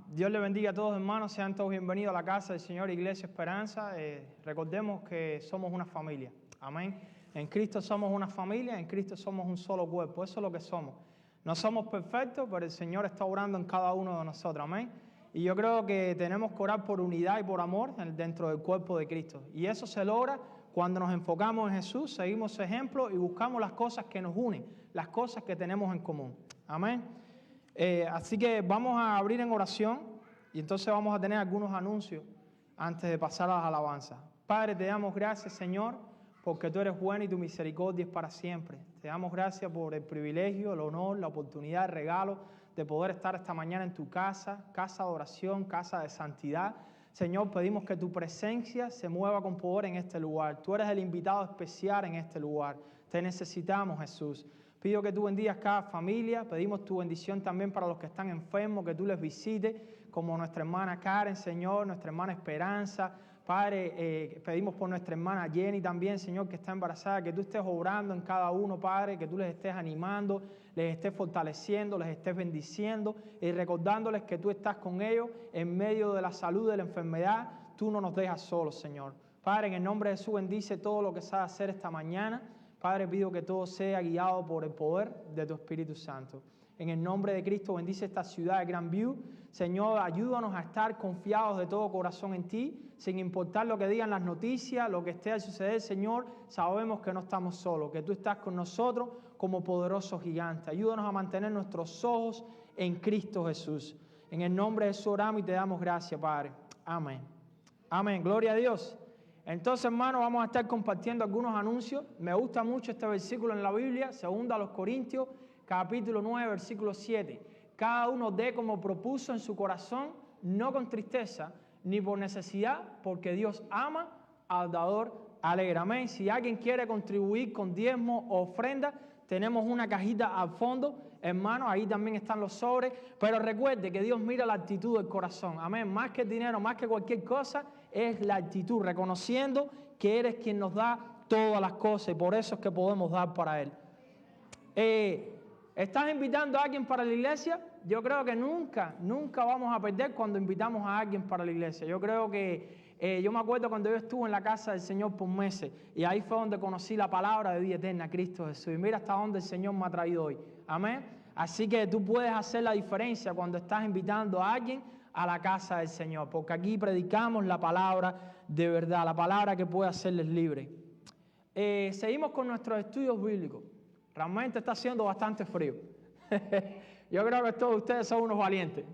Dios le bendiga a todos, hermanos. Sean todos bienvenidos a la casa del Señor, Iglesia Esperanza. Recordemos que somos una familia. Amén. En Cristo somos una familia, en Cristo somos un solo cuerpo. Eso es lo que somos. No somos perfectos, pero el Señor está obrando en cada uno de nosotros. Amén. Y yo creo que tenemos que orar por unidad y por amor dentro del cuerpo de Cristo. Y eso se logra cuando nos enfocamos en Jesús, seguimos su ejemplo y buscamos las cosas que nos unen, las cosas que tenemos en común. Amén. Así que vamos a abrir en oración y entonces vamos a tener algunos anuncios antes de pasar a las alabanzas. Padre, te damos gracias, Señor, porque tú eres bueno y tu misericordia es para siempre. Te damos gracias por el privilegio, el honor, la oportunidad, el regalo de poder estar esta mañana en tu casa, casa de oración, casa de santidad. Señor, pedimos que tu presencia se mueva con poder en este lugar. Tú eres el invitado especial en este lugar. Te necesitamos, Jesús. Pido que tú bendigas cada familia, pedimos tu bendición también para los que están enfermos, que tú les visites, como nuestra hermana Karen, Señor, nuestra hermana Esperanza. Padre, pedimos por nuestra hermana Jenny también, Señor, que está embarazada, que tú estés obrando en cada uno, Padre, que tú les estés animando, les estés fortaleciendo, les estés bendiciendo y recordándoles que tú estás con ellos en medio de la salud, de la enfermedad. Tú no nos dejas solos, Señor. Padre, en el nombre de Jesús, bendice todo lo que se va a hacer esta mañana. Padre, pido que todo sea guiado por el poder de tu Espíritu Santo. En el nombre de Cristo, bendice esta ciudad de Grandview. Señor, ayúdanos a estar confiados de todo corazón en ti, sin importar lo que digan las noticias, lo que esté a suceder, Señor, sabemos que no estamos solos, que tú estás con nosotros como poderoso gigante. Ayúdanos a mantener nuestros ojos en Cristo Jesús. En el nombre de Jesús oramos y te damos gracias, Padre. Amén. Amén. Gloria a Dios. Entonces, hermanos, vamos a estar compartiendo algunos anuncios. Me gusta mucho este versículo en la Biblia, 2 Corintios, capítulo 9, versículo 7. Cada uno dé como propuso en su corazón, no con tristeza, ni por necesidad, porque Dios ama al dador alegre. Amén. Si alguien quiere contribuir con diezmo o ofrenda, tenemos una cajita al fondo, hermanos, ahí también están los sobres, pero recuerde que Dios mira la actitud del corazón, amén, más que el dinero, más que cualquier cosa, es la actitud, reconociendo que eres quien nos da todas las cosas y por eso es que podemos dar para Él. ¿Estás invitando a alguien para la iglesia? Yo creo que nunca vamos a perder cuando invitamos a alguien para la iglesia. Yo creo que, yo me acuerdo cuando yo estuve en la casa del Señor por meses y ahí fue donde conocí la palabra de vida eterna, Cristo Jesús. Y mira hasta dónde el Señor me ha traído hoy. Amén. Así que tú puedes hacer la diferencia cuando estás invitando a alguien a la casa del Señor, porque aquí predicamos la palabra de verdad, la palabra que puede hacerles libres. Seguimos con nuestros estudios bíblicos. Realmente está haciendo bastante frío. Yo creo que todos ustedes son unos valientes.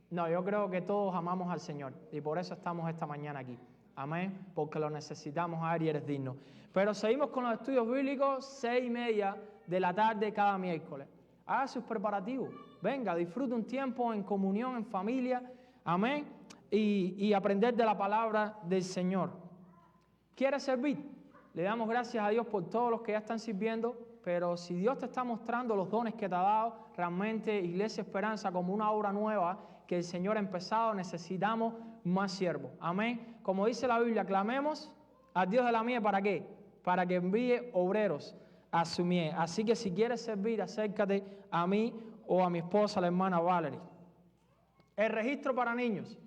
No, yo creo que todos amamos al Señor y por eso estamos esta mañana aquí. Amén, porque lo necesitamos a Él y eres digno. Pero seguimos con los estudios bíblicos, 6:30 de la tarde cada miércoles. Haga sus preparativos. Venga, disfrute un tiempo en comunión, en familia. Amén. Y aprender de la palabra del Señor. ¿Quieres servir? Le damos gracias a Dios por todos los que ya están sirviendo, pero si Dios te está mostrando los dones que te ha dado, realmente Iglesia Esperanza como una obra nueva que el Señor ha empezado, necesitamos más siervos. Amén. Como dice la Biblia, clamemos al Dios de la mies, ¿para qué? Para que envíe obreros a su mies. Así que si quieres servir, acércate a mí o a mi esposa, la hermana Valerie. El registro para niños.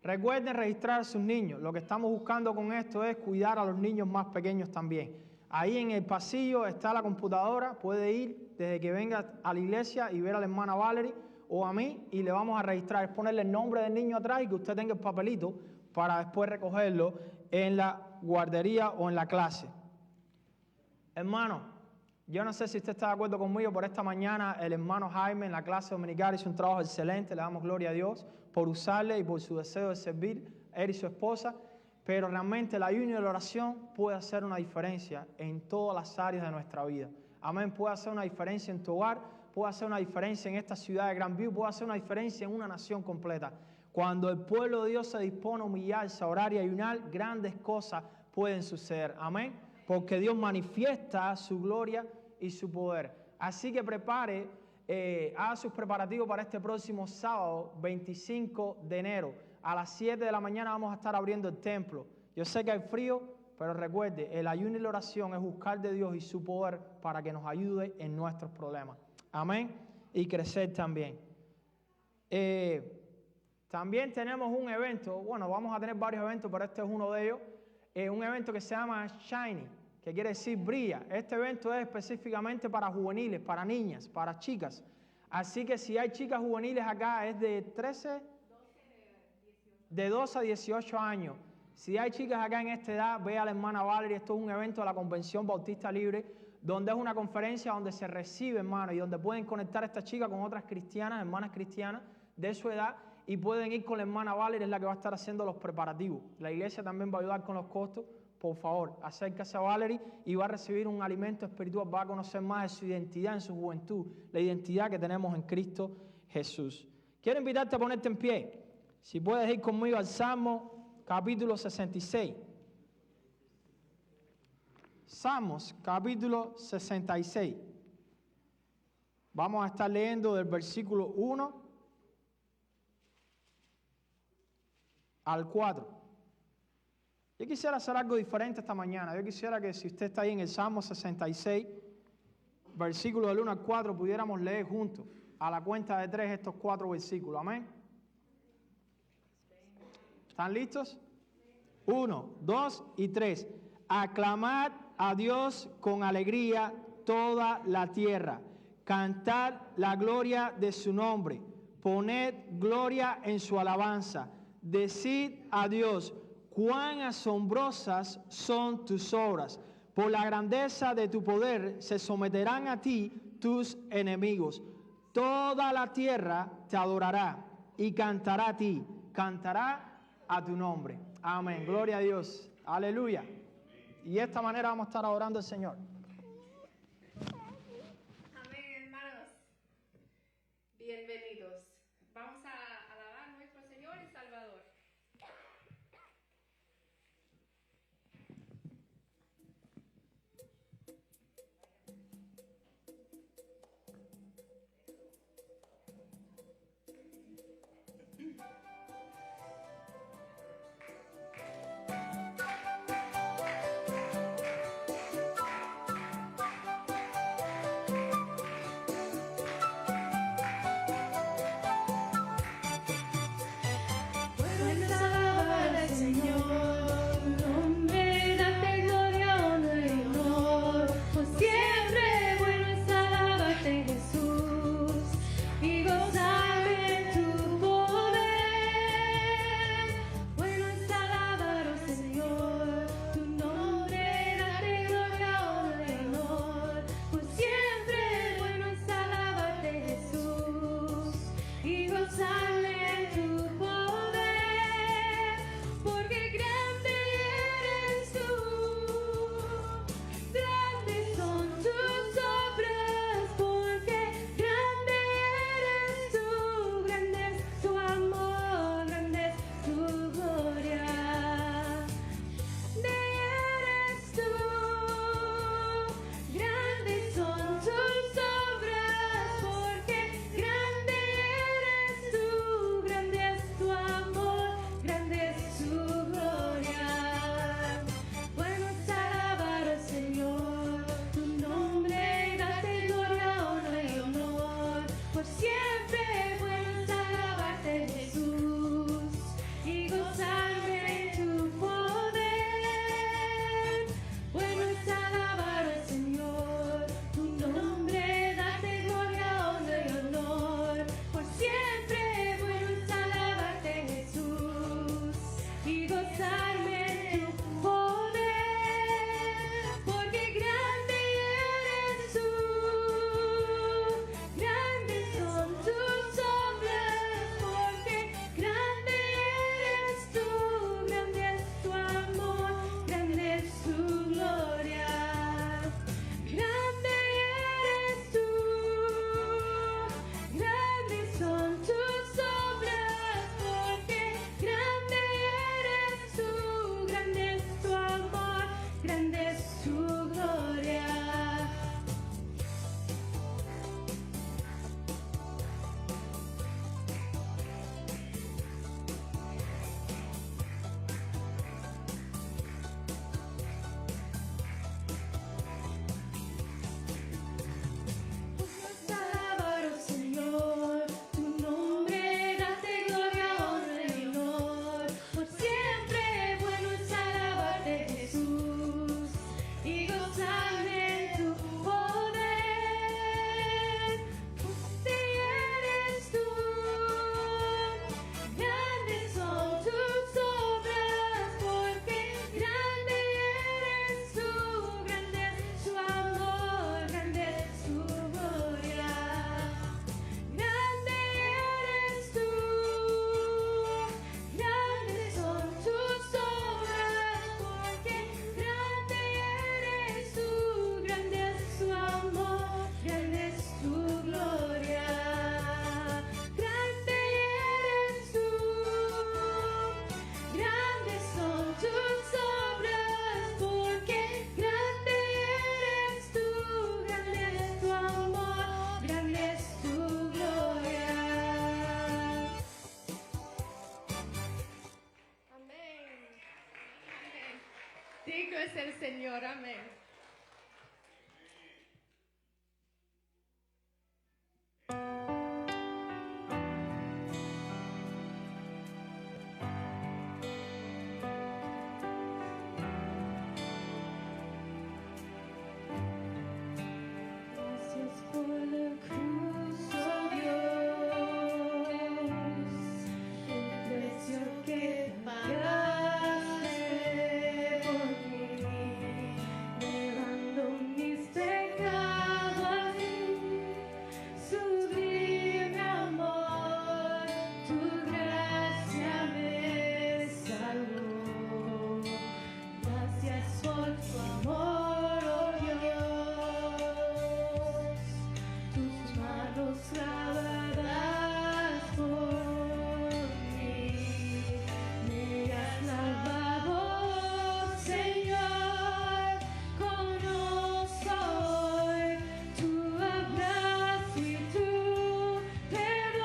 Recuerden registrar a sus niños. Lo que estamos buscando con esto es cuidar a los niños más pequeños también. Ahí en el pasillo está la computadora. Puede ir desde que venga a la iglesia y ver a la hermana Valerie o a mí y le vamos a registrar. Es ponerle el nombre del niño atrás y que usted tenga el papelito para después recogerlo en la guardería o en la clase. Hermano, yo no sé si usted está de acuerdo conmigo, por esta mañana el hermano Jaime en la clase dominical hizo un trabajo excelente, le damos gloria a Dios por usarle y por su deseo de servir, él y su esposa, pero realmente el ayuno y la oración puede hacer una diferencia en todas las áreas de nuestra vida. Amén, puede hacer una diferencia en tu hogar, puede hacer una diferencia en esta ciudad de Grandview, puede hacer una diferencia en una nación completa. Cuando el pueblo de Dios se dispone a humillarse, a orar y ayunar, grandes cosas pueden suceder. Amén. Porque Dios manifiesta su gloria y su poder. Así que prepare, haga sus preparativos para este próximo sábado, 25 de enero. A las 7 de la mañana vamos a estar abriendo el templo. Yo sé que hay frío, pero recuerde, el ayuno y la oración es buscar de Dios y su poder para que nos ayude en nuestros problemas. Amén. Y crecer también. También tenemos un evento, bueno, vamos a tener varios eventos, pero este es uno de ellos, un evento que se llama Shiny, que quiere decir brilla. Este evento es específicamente para juveniles, para niñas, para chicas. Así que si hay chicas juveniles acá, es de 12 a 18 años. Si hay chicas acá en esta edad, ve a la hermana Valerie. Esto es un evento de la Convención Bautista Libre, donde es una conferencia donde se recibe, hermano, y donde pueden conectar a esta chica con otras cristianas, hermanas cristianas de su edad, y pueden ir con la hermana Valerie, es la que va a estar haciendo los preparativos. La iglesia también va a ayudar con los costos. Por favor, acércase a Valerie y va a recibir un alimento espiritual, va a conocer más de su identidad en su juventud, la identidad que tenemos en Cristo Jesús. Quiero invitarte a ponerte en pie. Si puedes ir conmigo al Salmo capítulo 66. Salmos capítulo 66. Vamos a estar leyendo del versículo 1 al 4. Yo quisiera hacer algo diferente esta mañana. Yo quisiera que si usted está ahí en el Salmo 66, versículo del 1 al 4, pudiéramos leer juntos a la cuenta de 3 estos 4 versículos. Amén. ¿Están listos? 1, 2 y 3. Aclamad a Dios con alegría toda la tierra. Cantad la gloria de su nombre. Poned gloria en su alabanza. Decid a Dios, cuán asombrosas son tus obras. Por la grandeza de tu poder se someterán a ti tus enemigos. Toda la tierra te adorará y cantará a ti. Cantará a tu nombre. Amén. Gloria a Dios. Aleluya. Y de esta manera vamos a estar adorando al Señor. Amén, hermanos. Bienvenidos. Vamos a alabar a nuestro Señor y Salvador. Digno es el Señor, amén. Gracias por la cruz, oh Dios, el precio que pagaste por mí, llevando mis pecados a ti, sublime amor, tu gracia me salvó. Gracias por tu amor, oh Dios, tus manos lavadas por mí, me has lavado, Señor, conozco hoy tu abrazo y tu perdón.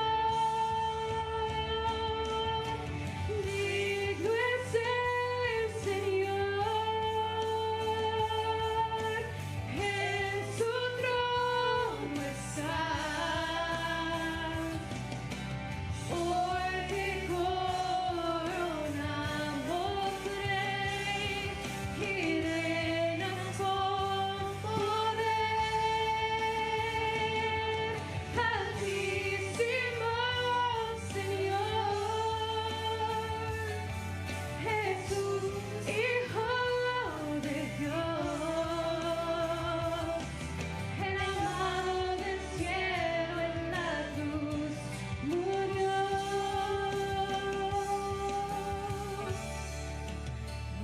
Digno es el Señor, en su trono estás. Hoy te coronamos, Rey, y reinas con poder. Altísimo Señor, Jesús, Hijo de Dios, el amado del cielo en la cruz murió.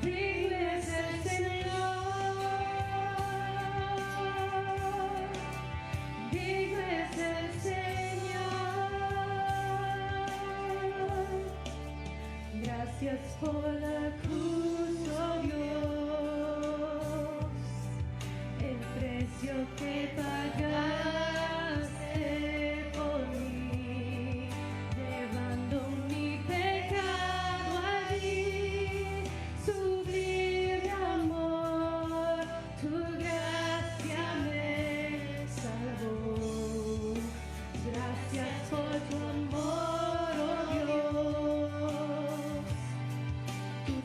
Digno es el Señor, digno es el Señor. Gracias por la cruz, oh Dios, el precio que pagaste por mí, llevando mi pecado allí, sublime amor, tu gracia me salvó. Gracias por tu amor, oh Dios, tus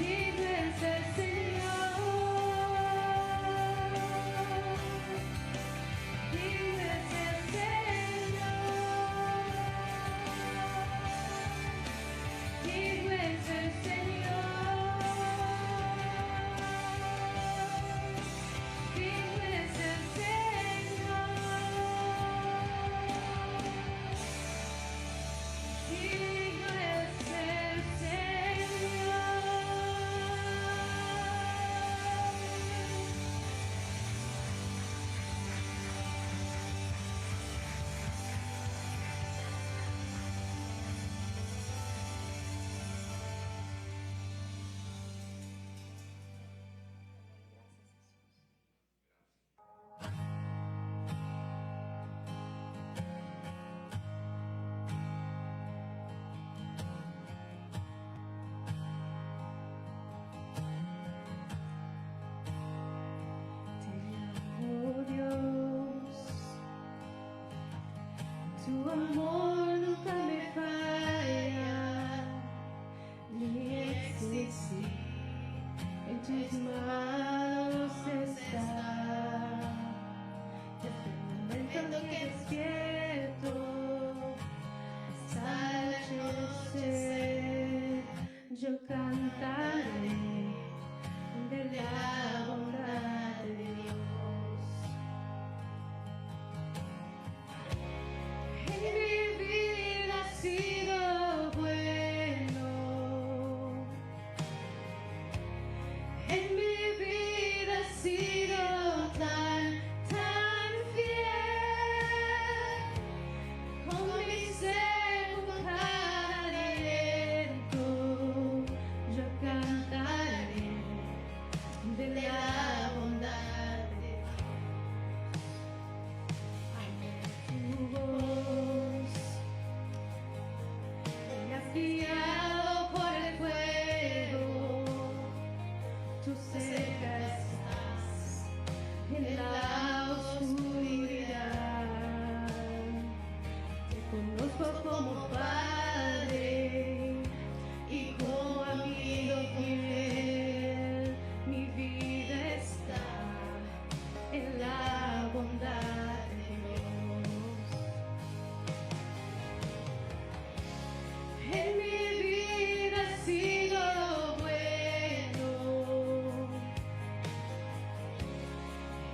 Digno es el Señor. Digno es el Señor. Digno es el Señor. Digno es el Señor. Digno es el Señor. Te amo, Dios, tu amor nunca me falla, ni existir, en tus manos está. Desde el momento que despierto hasta el anochecer, yo cantaré de la bondad de Dios. En mi vida ha sido bueno. En mi vida ha sido tan fiel. Con mi ser, con cada aliento, yo cantaré de la bondad de Dios. Amo tu voz, me has guiado por el fuego, tú cerca estás en la oscuridad. Te conozco como Padre y como amigo fiel. Mi vida está en la bondad de Dios. En mi vida ha sido bueno.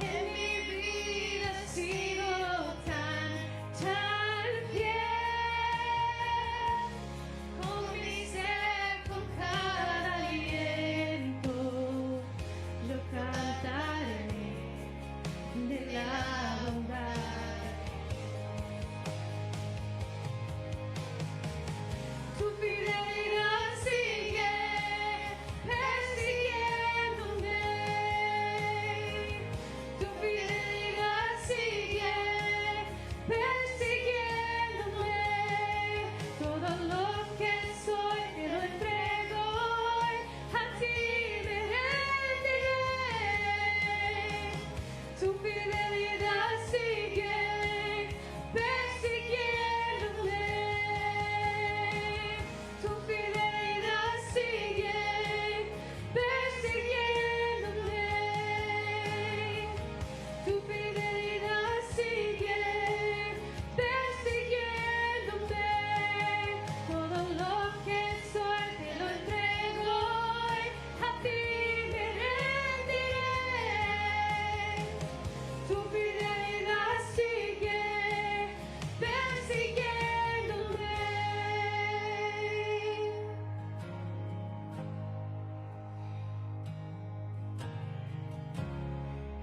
En mi vida ha sido tan fiel. Con mi ser, con cada aliento, yo cantaré de la bondad. Tu fidelidad sigue persiguiéndome. Tu fidelidad sigue persiguiéndome. Todo lo que soy te lo entrego hoy, a ti me rendiré. Tu fidelidad sigue persiguiéndome. Tu fidelidad sigue persiguiéndome. Tu fidelidad sigue persiguiéndome. Todo lo que soy te lo entrego hoy, a ti me rendiré. Tu fidelidad sigue persiguiéndome.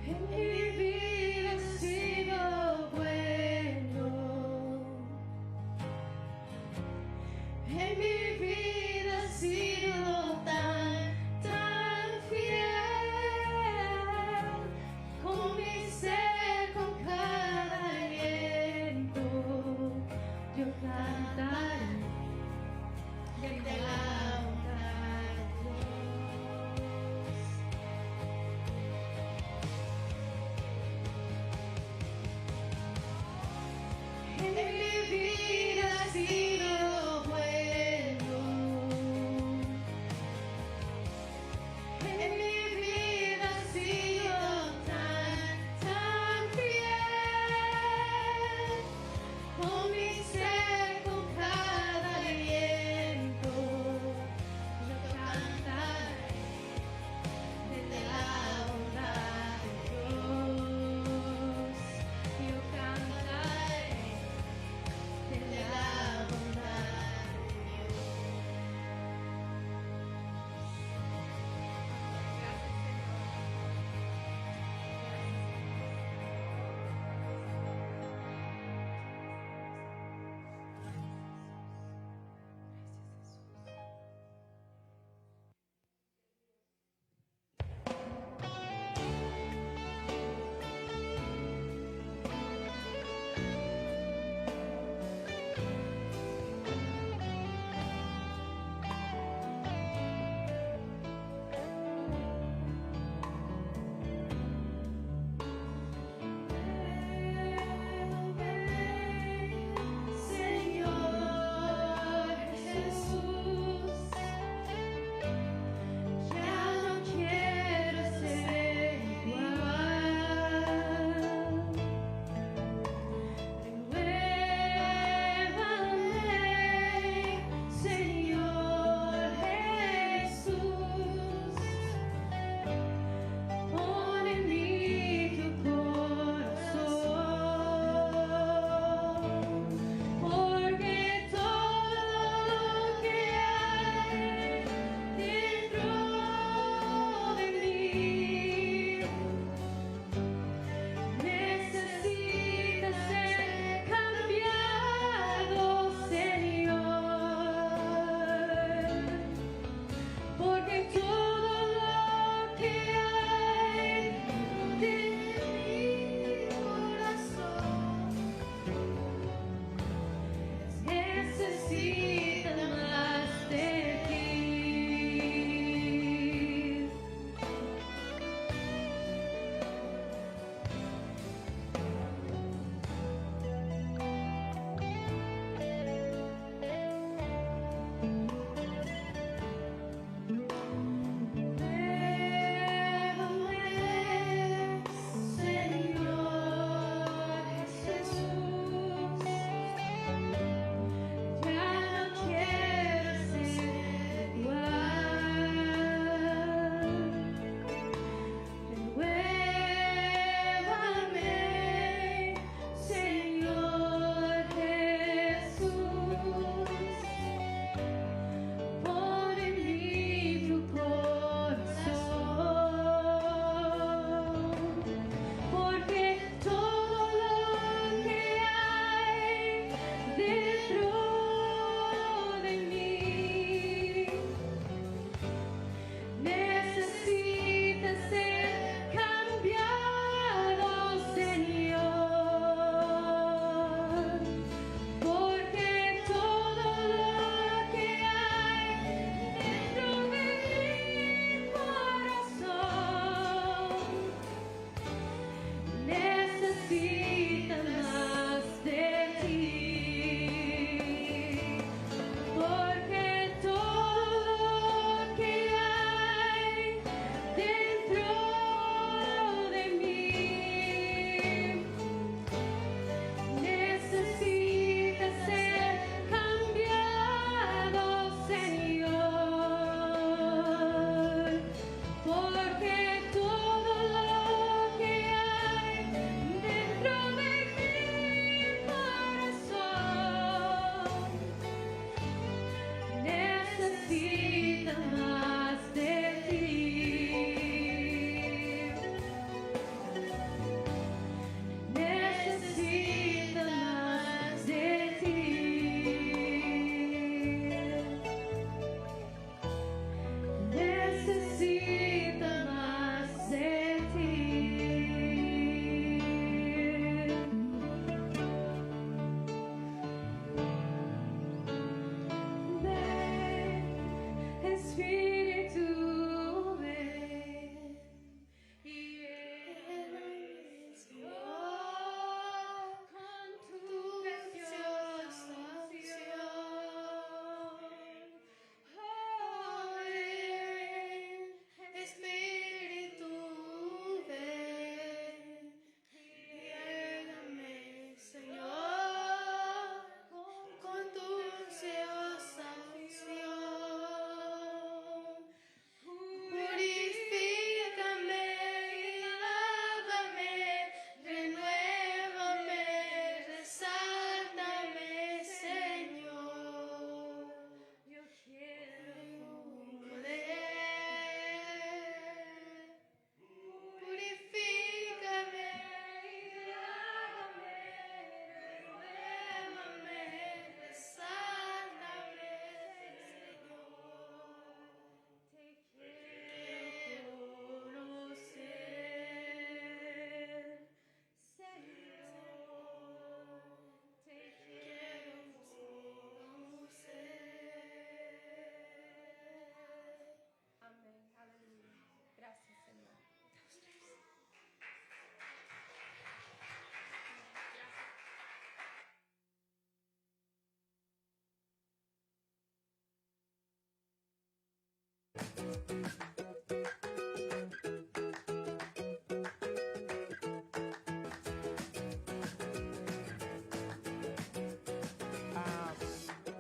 En mi vida ha sido bueno. En mi vida ha sido tan fiel. Con mi ser, con cada aliento, yo cantaré de la bondad de Dios. En mi vida ha sido bueno.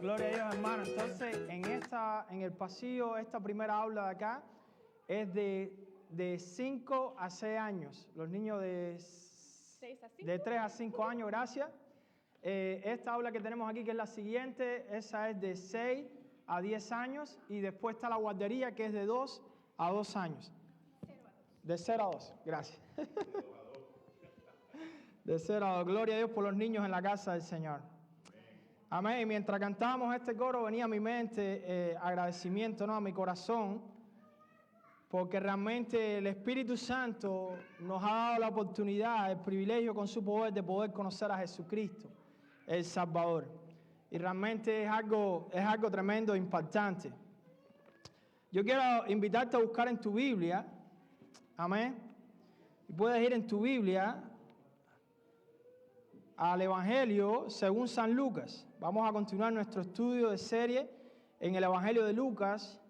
Gloria a Dios, hermano. Entonces, en el pasillo, esta primera aula de acá es de 5 a 6 años. Los niños de 3 a 5 años, gracias. Esta aula que tenemos aquí, que es la siguiente, esa es de 6 a 10 años. Y después está la guardería, que es de 2 a 2 años. De 0 a 2, gracias. De 0 a 2. Gloria a Dios por los niños en la casa del Señor. Amén. Y mientras cantábamos este coro venía a mi mente agradecimiento, ¿no?, a mi corazón, porque realmente el Espíritu Santo nos ha dado la oportunidad, el privilegio con su poder de poder conocer a Jesucristo, el Salvador. Y realmente es algo tremendo, impactante. Yo quiero invitarte a buscar en tu Biblia, amén, y puedes ir en tu Biblia al Evangelio según San Lucas. Vamos a continuar nuestro estudio de serie en el Evangelio de Lucas,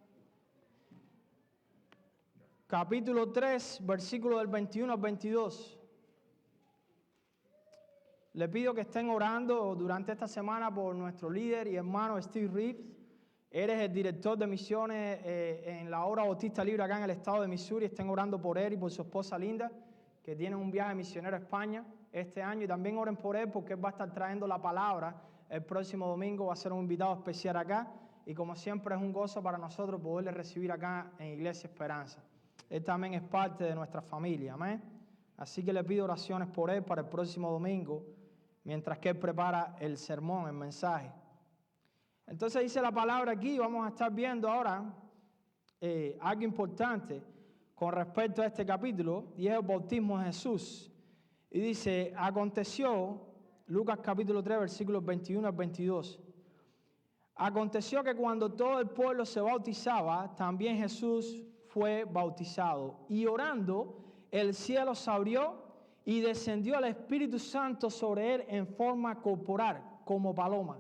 capítulo 3, versículo del 21 al 22. Le pido que estén orando durante esta semana por nuestro líder y hermano Steve Reeves. Eres el director de misiones en la Obra Bautista Libre acá en el estado de Missouri. Estén orando por él y por su esposa Linda, que tienen un viaje misionero a España este año. Y también oren por él porque él va a estar trayendo la palabra el próximo domingo. Va a ser un invitado especial acá. Y como siempre es un gozo para nosotros poderle recibir acá en Iglesia Esperanza. Él también es parte de nuestra familia, amén. Así que le pido oraciones por él para el próximo domingo, mientras que él prepara el sermón, el mensaje. Entonces dice la palabra aquí, vamos a estar viendo ahora algo importante con respecto a este capítulo, y es el bautismo de Jesús. Y dice, aconteció, Lucas capítulo 3, versículos 21 al 22. Aconteció que cuando todo el pueblo se bautizaba, también Jesús fue bautizado. Y orando, el cielo se abrió y descendió el Espíritu Santo sobre él en forma corporal, como paloma.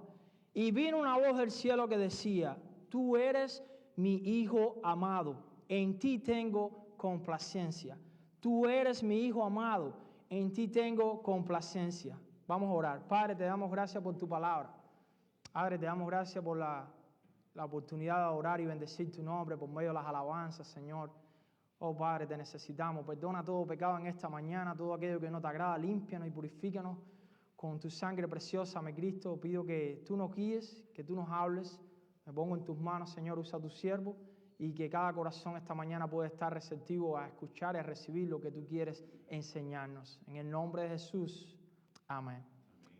Y vino una voz del cielo que decía, tú eres mi Hijo amado, en ti tengo complacencia. Tú eres mi Hijo amado, en ti tengo complacencia. Vamos a orar. Padre, te damos gracias por tu palabra. Padre, te damos gracias por la oportunidad de orar y bendecir tu nombre por medio de las alabanzas, Señor. Oh, Padre, te necesitamos. Perdona todo pecado en esta mañana, todo aquello que no te agrada, límpianos y purifícanos con tu sangre preciosa, mi Cristo. Pido que tú nos guíes, que tú nos hables. Me pongo en tus manos, Señor, usa tu siervo, y que cada corazón esta mañana pueda estar receptivo a escuchar y a recibir lo que tú quieres enseñarnos. En el nombre de Jesús. Amén.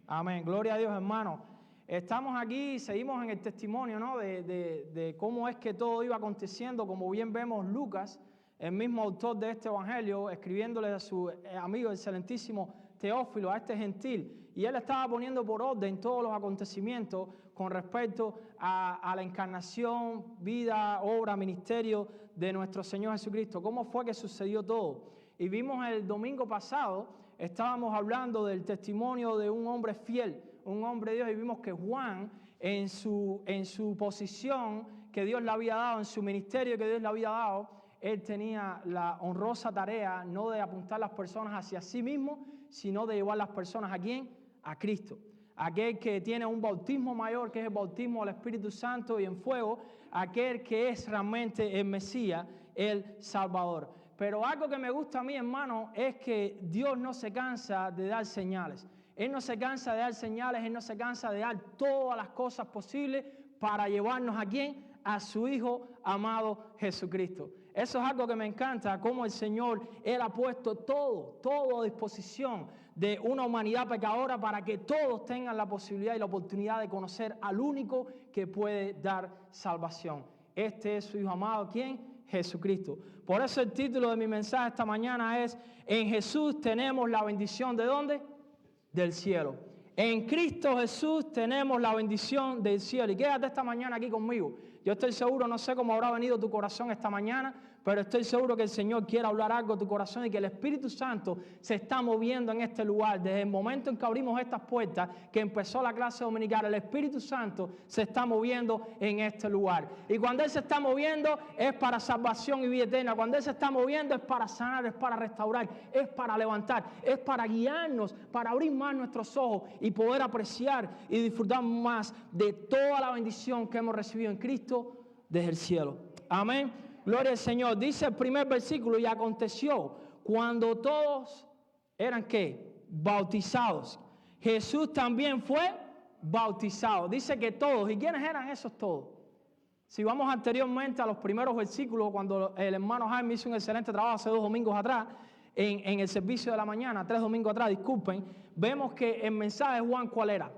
Amén. Gloria a Dios, hermano. Estamos aquí, seguimos en el testimonio, ¿no?, de cómo es que todo iba aconteciendo. Como bien vemos, Lucas, el mismo autor de este evangelio, escribiéndole a su amigo, el excelentísimo Teófilo, a este gentil, y él estaba poniendo por orden todos los acontecimientos con respecto a la encarnación, vida, obra, ministerio de nuestro Señor Jesucristo. ¿Cómo fue que sucedió todo? Y vimos el domingo pasado, estábamos hablando del testimonio de un hombre fiel, un hombre de Dios, y vimos que Juan, en su posición que Dios le había dado, en su ministerio que Dios le había dado, él tenía la honrosa tarea no de apuntar las personas hacia sí mismo, sino de llevar las personas ¿a quién? A Cristo. Aquel que tiene un bautismo mayor, que es el bautismo del Espíritu Santo y en fuego, aquel que es realmente el Mesías, el Salvador. Pero algo que me gusta a mí, hermano, es que Dios no se cansa de dar señales. Él no se cansa de dar señales, Él no se cansa de dar todas las cosas posibles para llevarnos ¿a quién? A su Hijo amado Jesucristo. Eso es algo que me encanta, cómo el Señor, Él ha puesto todo a disposición de una humanidad pecadora para que todos tengan la posibilidad y la oportunidad de conocer al único que puede dar salvación. Este es su Hijo amado, ¿quién? Jesucristo. Por eso el título de mi mensaje esta mañana es, en Jesús tenemos la bendición, ¿de dónde? Del cielo. En Cristo Jesús tenemos la bendición del cielo. Y quédate esta mañana aquí conmigo. Yo estoy seguro, no sé cómo habrá venido tu corazón esta mañana, pero estoy seguro que el Señor quiere hablar algo a tu corazón y que el Espíritu Santo se está moviendo en este lugar. Desde el momento en que abrimos estas puertas, que empezó la clase dominical, el Espíritu Santo se está moviendo en este lugar. Y cuando Él se está moviendo es para salvación y vida eterna. Cuando Él se está moviendo es para sanar, es para restaurar, es para levantar, es para guiarnos, para abrir más nuestros ojos y poder apreciar y disfrutar más de toda la bendición que hemos recibido en Cristo desde el cielo. Amén. Gloria al Señor. Dice el primer versículo: y aconteció cuando todos eran ¿qué? Bautizados. Jesús también fue bautizado. Dice que todos. ¿Y quiénes eran esos todos? Si vamos anteriormente a los primeros versículos, cuando el hermano Jaime hizo un excelente trabajo hace 2 domingos atrás, en el servicio de la mañana, 3 domingos atrás, disculpen, vemos que el mensaje de Juan, ¿cuál era?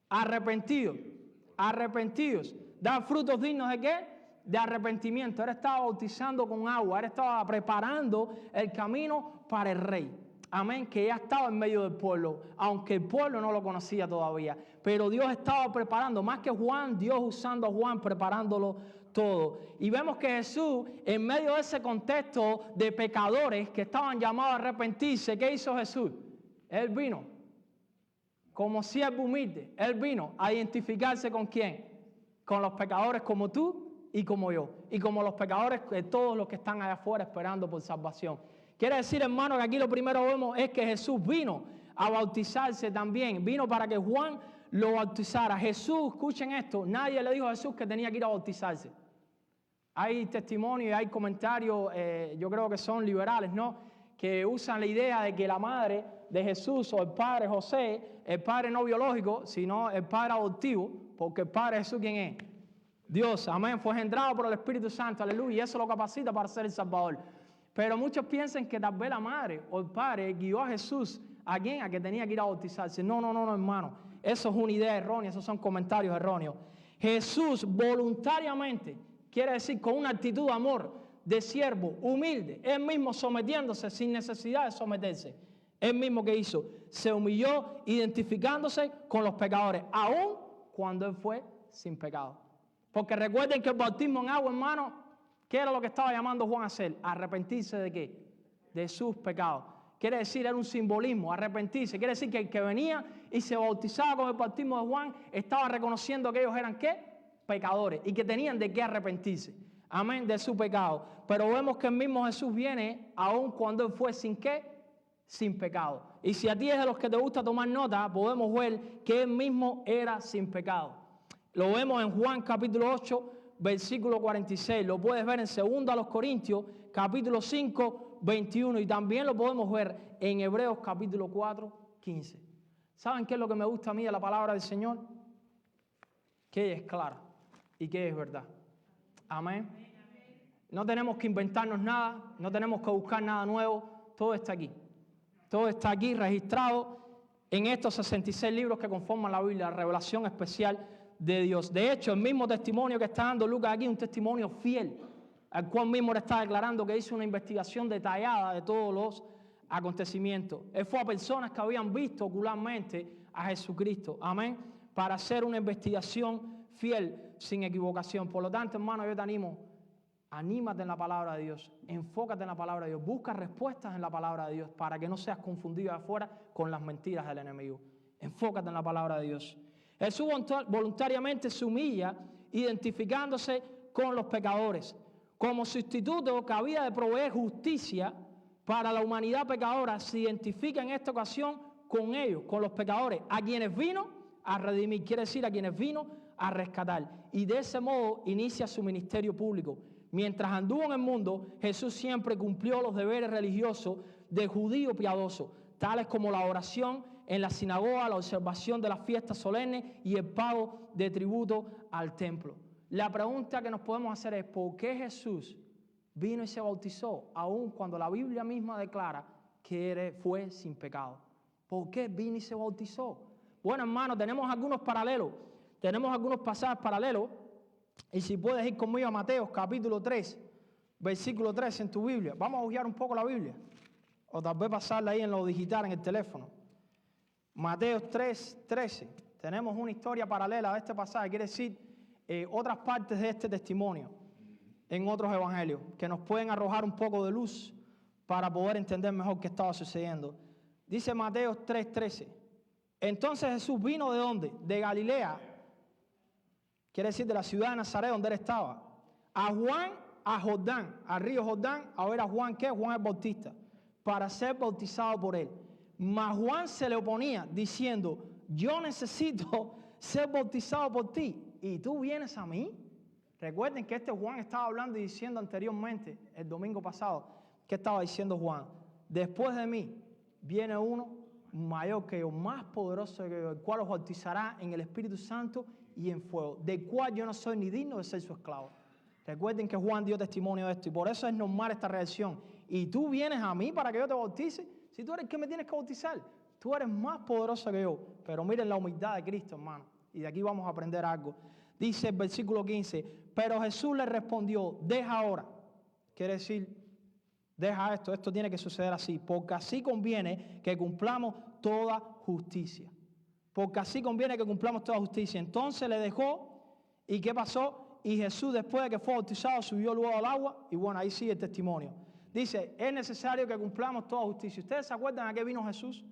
Arrepentidos. Arrepentidos. ¿Dan frutos dignos de qué? De arrepentimiento. Él estaba bautizando con agua, él estaba preparando el camino para el rey. Amén, que ya estaba en medio del pueblo, aunque el pueblo no lo conocía todavía. Pero Dios estaba preparando, más que Juan, Dios usando a Juan, preparándolo todo. Y vemos que Jesús, en medio de ese contexto de pecadores que estaban llamados a arrepentirse, ¿qué hizo Jesús? Él vino, como siervo humilde, Él vino a identificarse ¿con quién? Con los pecadores como tú y como yo, y como los pecadores de todos los que están allá afuera esperando por salvación. Quiere decir, hermano, que aquí lo primero vemos es que Jesús vino a bautizarse también, vino para que Juan lo bautizara. Jesús, escuchen esto, nadie le dijo a Jesús que tenía que ir a bautizarse. Hay testimonios y hay comentarios, yo creo que son liberales, ¿no?, que usan la idea de que la madre de Jesús o el padre José, el padre no biológico, sino el padre adoptivo, porque el padre Jesús, ¿quién es? Dios, amén, fue engendrado por el Espíritu Santo, aleluya, y eso lo capacita para ser el Salvador. Pero muchos piensan que tal vez la madre o el padre guió a Jesús, ¿a quién? A que tenía que ir a bautizarse. No, hermano, eso es una idea errónea, esos son comentarios erróneos. Jesús voluntariamente, quiere decir con una actitud de amor, de siervo, humilde, Él mismo sometiéndose sin necesidad de someterse. Él mismo que hizo, se humilló identificándose con los pecadores, aun cuando Él fue sin pecado. Porque recuerden que el bautismo en agua, hermano, ¿qué era lo que estaba llamando Juan a hacer? Arrepentirse ¿de qué? De sus pecados. Quiere decir, era un simbolismo, arrepentirse. Quiere decir que el que venía y se bautizaba con el bautismo de Juan estaba reconociendo que ellos eran ¿qué? Pecadores y que tenían de qué arrepentirse. Amén, de su pecado. Pero vemos que el mismo Jesús viene aun cuando Él fue sin ¿qué? Sin pecado. Y si a ti es de los que te gusta tomar nota, podemos ver que Él mismo era sin pecado. Lo vemos en Juan capítulo 8, versículo 46. Lo puedes ver en 2 Corintios, capítulo 5, 21. Y también lo podemos ver en Hebreos capítulo 4, 15. ¿Saben qué es lo que me gusta a mí de la palabra del Señor? Que ella es clara y que es verdad. Amén. No tenemos que inventarnos nada, no tenemos que buscar nada nuevo. Todo está aquí. Todo está aquí registrado en estos 66 libros que conforman la Biblia, la revelación especial de Dios. De hecho, el mismo testimonio que está dando Lucas aquí, un testimonio fiel, al cual mismo le está declarando que hizo una investigación detallada de todos los acontecimientos. Él fue a personas que habían visto ocularmente a Jesucristo, amén, para hacer una investigación fiel, sin equivocación. Por lo tanto, hermano, yo te animo, anímate en la palabra de Dios, enfócate en la palabra de Dios, busca respuestas en la palabra de Dios para que no seas confundido de afuera con las mentiras del enemigo. Enfócate en la palabra de Dios. Jesús voluntariamente se humilla identificándose con los pecadores. Como sustituto que había de proveer justicia para la humanidad pecadora, se identifica en esta ocasión con ellos, con los pecadores, a quienes vino a redimir, quiere decir a quienes vino a rescatar. Y de ese modo inicia su ministerio público. Mientras anduvo en el mundo, Jesús siempre cumplió los deberes religiosos de judío piadoso, tales como la oración en la sinagoga, la observación de las fiestas solemnes y el pago de tributo al templo. La pregunta que nos podemos hacer es, ¿por qué Jesús vino y se bautizó, aun cuando la Biblia misma declara que fue sin pecado? ¿Por qué vino y se bautizó? Bueno, hermano, tenemos algunos paralelos, tenemos algunos pasajes paralelos, y si puedes ir conmigo a Mateo, capítulo 3, versículo 3 en tu Biblia. Vamos a hojear un poco la Biblia, o tal vez pasarla ahí en lo digital, en el teléfono. Mateo 3, 13. Tenemos una historia paralela a este pasaje, quiere decir otras partes de este testimonio. en otros evangelios que nos pueden arrojar un poco de luz para poder entender mejor qué estaba sucediendo. Dice Mateo 3:13. Entonces Jesús vino ¿de dónde? De Galilea. Quiere decir de la ciudad de Nazaret donde él estaba. A Juan, a Jordán, al río Jordán, a ver a Juan, ¿qué? Juan el Bautista, para ser bautizado por él. Mas Juan se le oponía diciendo, yo necesito ser bautizado por ti y tú vienes a mí. Recuerden que este Juan estaba hablando y diciendo anteriormente, el domingo pasado, ¿qué estaba diciendo Juan? Después de mí viene uno mayor que yo, más poderoso que yo, el cual os bautizará en el Espíritu Santo y en fuego, del cual yo no soy ni digno de ser su esclavo. Recuerden que Juan dio testimonio de esto y por eso es normal esta reacción. Y tú vienes a mí para que yo te bautice. Si tú eres el que me tienes que bautizar, tú eres más poderoso que yo. Pero miren la humildad de Cristo, hermano. Y de aquí vamos a aprender algo. Dice el versículo 15, pero Jesús le respondió, deja ahora. Quiere decir, deja esto, esto tiene que suceder así, porque así conviene que cumplamos toda justicia. Porque así conviene que cumplamos toda justicia. Entonces le dejó, ¿y qué pasó? Y Jesús, después de que fue bautizado, subió luego al agua, y bueno, ahí sigue el testimonio. Dice, es necesario que cumplamos toda justicia. ¿Ustedes se acuerdan a qué vino Jesús?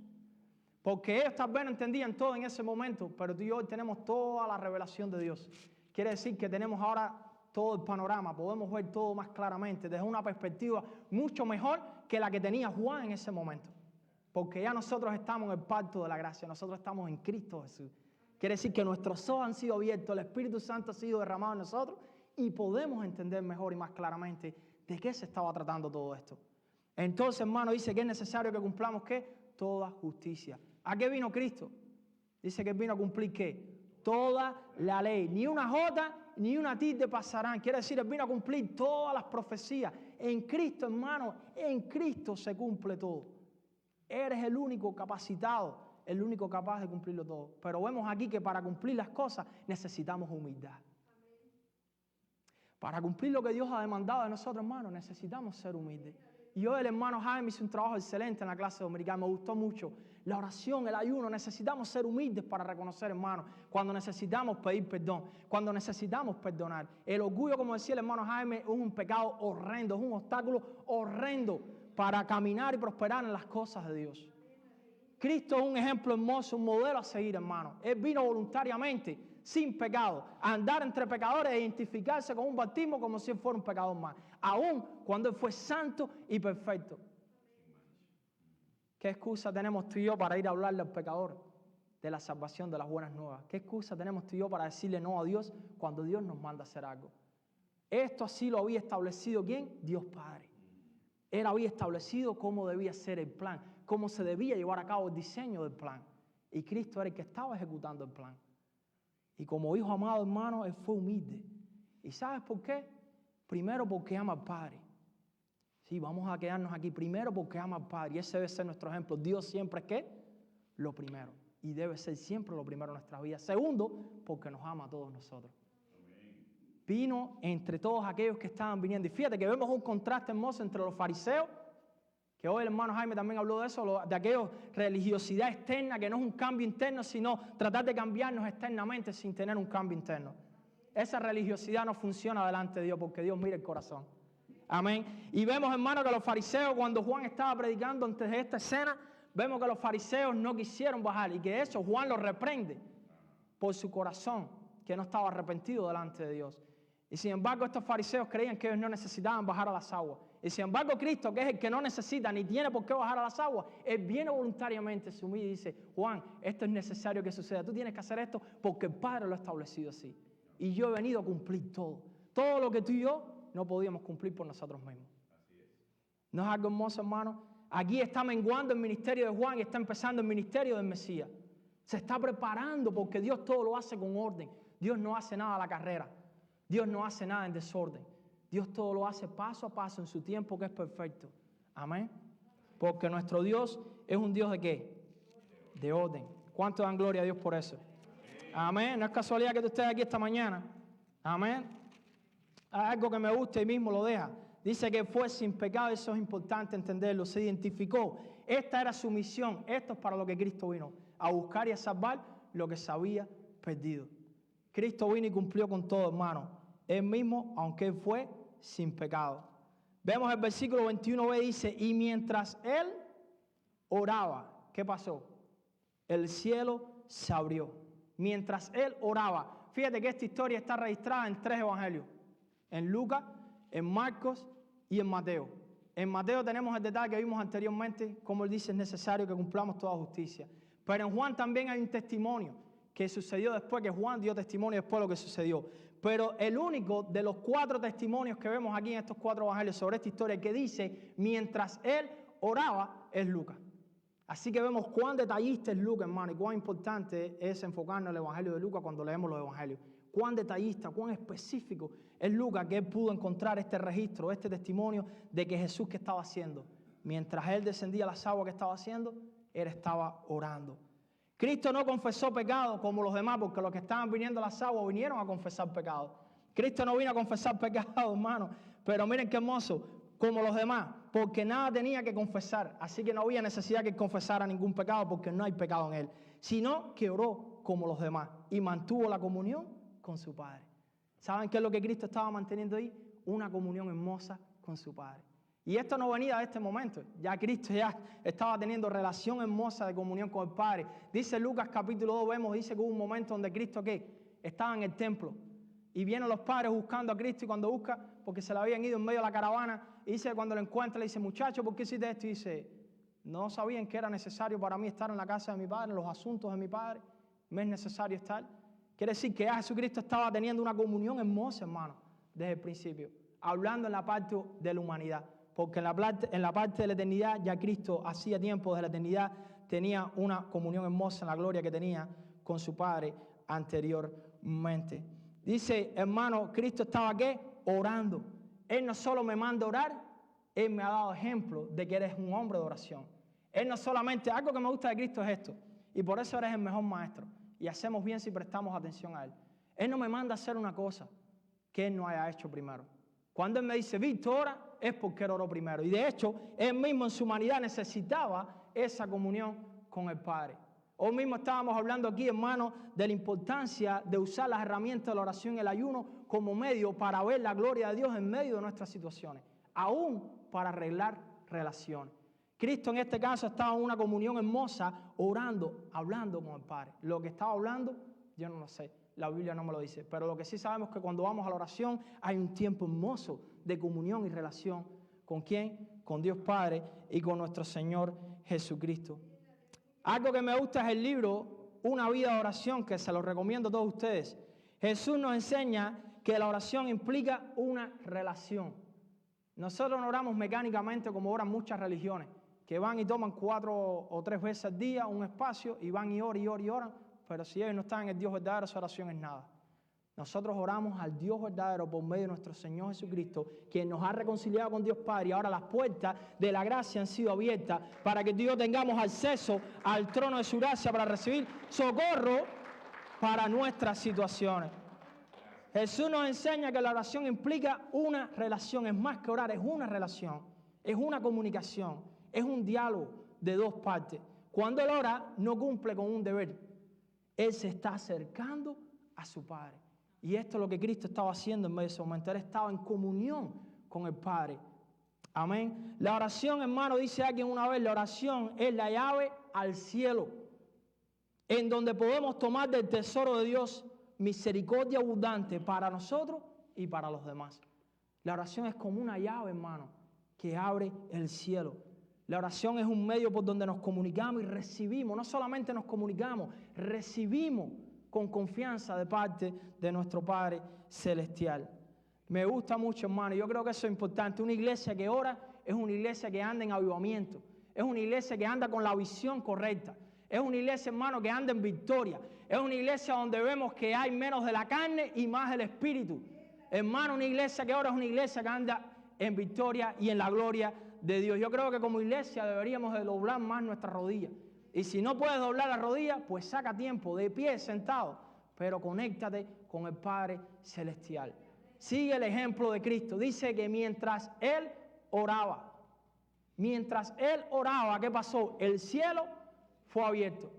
Porque ellos tal vez no entendían todo en ese momento, pero tú y yo hoy tenemos toda la revelación de Dios. Quiere decir que tenemos ahora todo el panorama, podemos ver todo más claramente, desde una perspectiva mucho mejor que la que tenía Juan en ese momento. Porque ya nosotros estamos en el pacto de la gracia, nosotros estamos en Cristo Jesús. Quiere decir que nuestros ojos han sido abiertos, el Espíritu Santo ha sido derramado en nosotros y podemos entender mejor y más claramente de qué se estaba tratando todo esto. Entonces, hermano, dice que es necesario que cumplamos, ¿qué? Toda justicia. ¿A qué vino Cristo? Dice que vino a cumplir, ¿qué? Toda la ley. Ni una jota ni una tilde pasarán. Quiere decir, Él vino a cumplir todas las profecías. En Cristo, hermano, en Cristo se cumple todo. Eres el único capacitado, el único capaz de cumplirlo todo. Pero vemos aquí que para cumplir las cosas necesitamos humildad. Para cumplir lo que Dios ha demandado de nosotros, hermanos, necesitamos ser humildes. Y hoy el hermano Jaime hizo un trabajo excelente en la clase dominical, me gustó mucho. La oración, el ayuno, necesitamos ser humildes para reconocer, hermanos, cuando necesitamos pedir perdón, cuando necesitamos perdonar. El orgullo, como decía el hermano Jaime, es un pecado horrendo, es un obstáculo horrendo para caminar y prosperar en las cosas de Dios. Cristo es un ejemplo hermoso, un modelo a seguir, hermano. Él vino voluntariamente, sin pecado, a andar entre pecadores e identificarse con un bautismo como si él fuera un pecador más, aun cuando él fue santo y perfecto. ¿Qué excusa tenemos tú y yo para ir a hablarle al pecador de la salvación, de las buenas nuevas? ¿Qué excusa tenemos tú y yo para decirle no a Dios cuando Dios nos manda a hacer algo? Esto así lo había establecido ¿quién? Dios Padre. Él había establecido cómo debía ser el plan, cómo se debía llevar a cabo el diseño del plan. Y Cristo era el que estaba ejecutando el plan. Y como hijo amado, hermano, Él fue humilde. ¿Y sabes por qué? Primero porque ama al Padre. Sí, vamos a quedarnos aquí. Primero porque ama al Padre. Y ese debe ser nuestro ejemplo. Dios siempre es ¿qué? Lo primero. Y debe ser siempre lo primero en nuestra vida. Segundo, porque nos ama a todos nosotros. Vino entre todos aquellos que estaban viniendo. Y fíjate que vemos un contraste hermoso entre los fariseos, que hoy el hermano Jaime también habló de eso, de aquella religiosidad externa, que no es un cambio interno, sino tratar de cambiarnos externamente sin tener un cambio interno. Esa religiosidad no funciona delante de Dios, porque Dios mira el corazón. Amén. Y vemos, hermano, que los fariseos, cuando Juan estaba predicando antes de esta escena, vemos que los fariseos no quisieron bajar, y que eso Juan los reprende por su corazón, que no estaba arrepentido delante de Dios. Y sin embargo, estos fariseos creían que ellos no necesitaban bajar a las aguas. Y sin embargo, Cristo, que es el que no necesita ni tiene por qué bajar a las aguas, Él viene voluntariamente, se humilla y dice, Juan, esto es necesario que suceda. Tú tienes que hacer esto porque el Padre lo ha establecido así. Y yo he venido a cumplir todo. Todo lo que tú y yo no podíamos cumplir por nosotros mismos. ¿No es algo hermoso, hermano? Aquí está menguando el ministerio de Juan y está empezando el ministerio del Mesías. Se está preparando porque Dios todo lo hace con orden. Dios no hace nada a la carrera. Dios no hace nada en desorden. Dios todo lo hace paso a paso en su tiempo que es perfecto. Amén. Porque nuestro Dios es un Dios ¿de qué? De orden. ¿Cuánto dan gloria a Dios por eso? Amén. No es casualidad que tú estés aquí esta mañana. Amén. Hay algo que me gusta y mismo lo deja. Dice que fue sin pecado, eso es importante entenderlo. Se identificó. Esta era su misión. Esto es para lo que Cristo vino. A buscar y a salvar lo que se había perdido. Cristo vino y cumplió con todo, hermano. Él mismo, aunque Él fue sin pecado. Vemos el versículo 21b, dice, y mientras él oraba, ¿qué pasó? El cielo se abrió. Mientras él oraba. Fíjate que esta historia está registrada en 3 evangelios. En Lucas, en Marcos y en Mateo. En Mateo tenemos el detalle que vimos anteriormente, como él dice, es necesario que cumplamos toda justicia. Pero en Juan también hay un testimonio que sucedió después, que Juan dio testimonio después de lo que sucedió. Pero el único de los 4 testimonios que vemos aquí en estos 4 evangelios sobre esta historia que dice, mientras él oraba, es Lucas. Así que vemos cuán detallista es Lucas, hermano, y cuán importante es enfocarnos en el evangelio de Lucas cuando leemos los evangelios. Cuán detallista, cuán específico es Lucas, que él pudo encontrar este registro, este testimonio de que Jesús, ¿qué estaba haciendo? Mientras él descendía las aguas, ¿qué estaba haciendo? Él estaba orando. Cristo no confesó pecado como los demás, porque los que estaban viniendo a las aguas vinieron a confesar pecado. Cristo no vino a confesar pecado, hermano, pero miren qué hermoso, como los demás, porque nada tenía que confesar, así que no había necesidad que confesara ningún pecado, porque no hay pecado en él, sino que oró como los demás y mantuvo la comunión con su Padre. ¿Saben qué es lo que Cristo estaba manteniendo ahí? Una comunión hermosa con su Padre. Y esto no venía de este momento, ya Cristo ya estaba teniendo relación hermosa de comunión con el Padre. Dice Lucas capítulo 2, dice que hubo un momento donde Cristo, ¿qué? Estaba en el templo. Y vienen los padres buscando a Cristo, y cuando busca, porque se le habían ido en medio de la caravana, y dice que cuando lo encuentra, le dice, muchacho, ¿por qué hiciste esto? Y dice, no sabían que era necesario para mí estar en la casa de mi Padre, en los asuntos de mi Padre, me es necesario estar. Quiere decir que ya Jesucristo estaba teniendo una comunión hermosa, hermano, desde el principio, hablando en la parte de la humanidad, porque en la parte de la eternidad, ya Cristo hacía tiempo, desde la eternidad, tenía una comunión hermosa en la gloria que tenía con su Padre anteriormente. Dice, hermano, Cristo estaba, ¿qué? Orando. Él no solo me manda a orar, Él me ha dado ejemplo de que eres un hombre de oración. Él no solamente, algo que me gusta de Cristo es esto, y por eso eres el mejor maestro, y hacemos bien si prestamos atención a Él. Él no me manda a hacer una cosa que Él no haya hecho primero. Cuando Él me dice, Víctor, ora, es porque Él oró primero. Y de hecho, Él mismo en su humanidad necesitaba esa comunión con el Padre. Hoy mismo estábamos hablando aquí, hermano, de la importancia de usar las herramientas de la oración y el ayuno como medio para ver la gloria de Dios en medio de nuestras situaciones, aún para arreglar relaciones. Cristo en este caso estaba en una comunión hermosa, orando, hablando con el Padre. Lo que estaba hablando, yo no lo sé, la Biblia no me lo dice, pero lo que sí sabemos es que cuando vamos a la oración hay un tiempo hermoso de comunión y relación. ¿Con quién? Con Dios Padre y con nuestro Señor Jesucristo. Algo que me gusta es el libro Una vida de oración, que se lo recomiendo a todos ustedes. Jesús nos enseña que la oración implica una relación. Nosotros no oramos mecánicamente como oran muchas religiones, que van y toman 4 o 3 veces al día un espacio y van y oran, pero si ellos no están en el Dios verdadero, esa oración es nada. Nosotros oramos al Dios verdadero por medio de nuestro Señor Jesucristo, quien nos ha reconciliado con Dios Padre, y ahora las puertas de la gracia han sido abiertas para que tú y yo tengamos acceso al trono de su gracia para recibir socorro para nuestras situaciones. Jesús nos enseña que la oración implica una relación, es más que orar, es una relación, es una comunicación, es un diálogo de 2 partes. Cuando Él ora, no cumple con un deber, Él se está acercando a su Padre. Y esto es lo que Cristo estaba haciendo en medio de ese momento. Él estaba en comunión con el Padre. Amén. La oración, hermano, dice alguien una vez, la oración es la llave al cielo, en donde podemos tomar del tesoro de Dios misericordia abundante para nosotros y para los demás. La oración es como una llave, hermano, que abre el cielo. La oración es un medio por donde nos comunicamos y recibimos. No solamente nos comunicamos, recibimos con confianza de parte de nuestro Padre Celestial. Me gusta mucho, hermano, yo creo que eso es importante. Una iglesia que ora es una iglesia que anda en avivamiento, es una iglesia que anda con la visión correcta, es una iglesia, hermano, que anda en victoria, es una iglesia donde vemos que hay menos de la carne y más del Espíritu. Hermano, una iglesia que ora es una iglesia que anda en victoria y en la gloria de Dios. Yo creo que como iglesia deberíamos de doblar más nuestras rodillas. Y si no puedes doblar la rodilla, pues saca tiempo, de pie, sentado, pero conéctate con el Padre Celestial. Sigue el ejemplo de Cristo. Dice que mientras Él oraba, ¿qué pasó? El cielo fue abierto.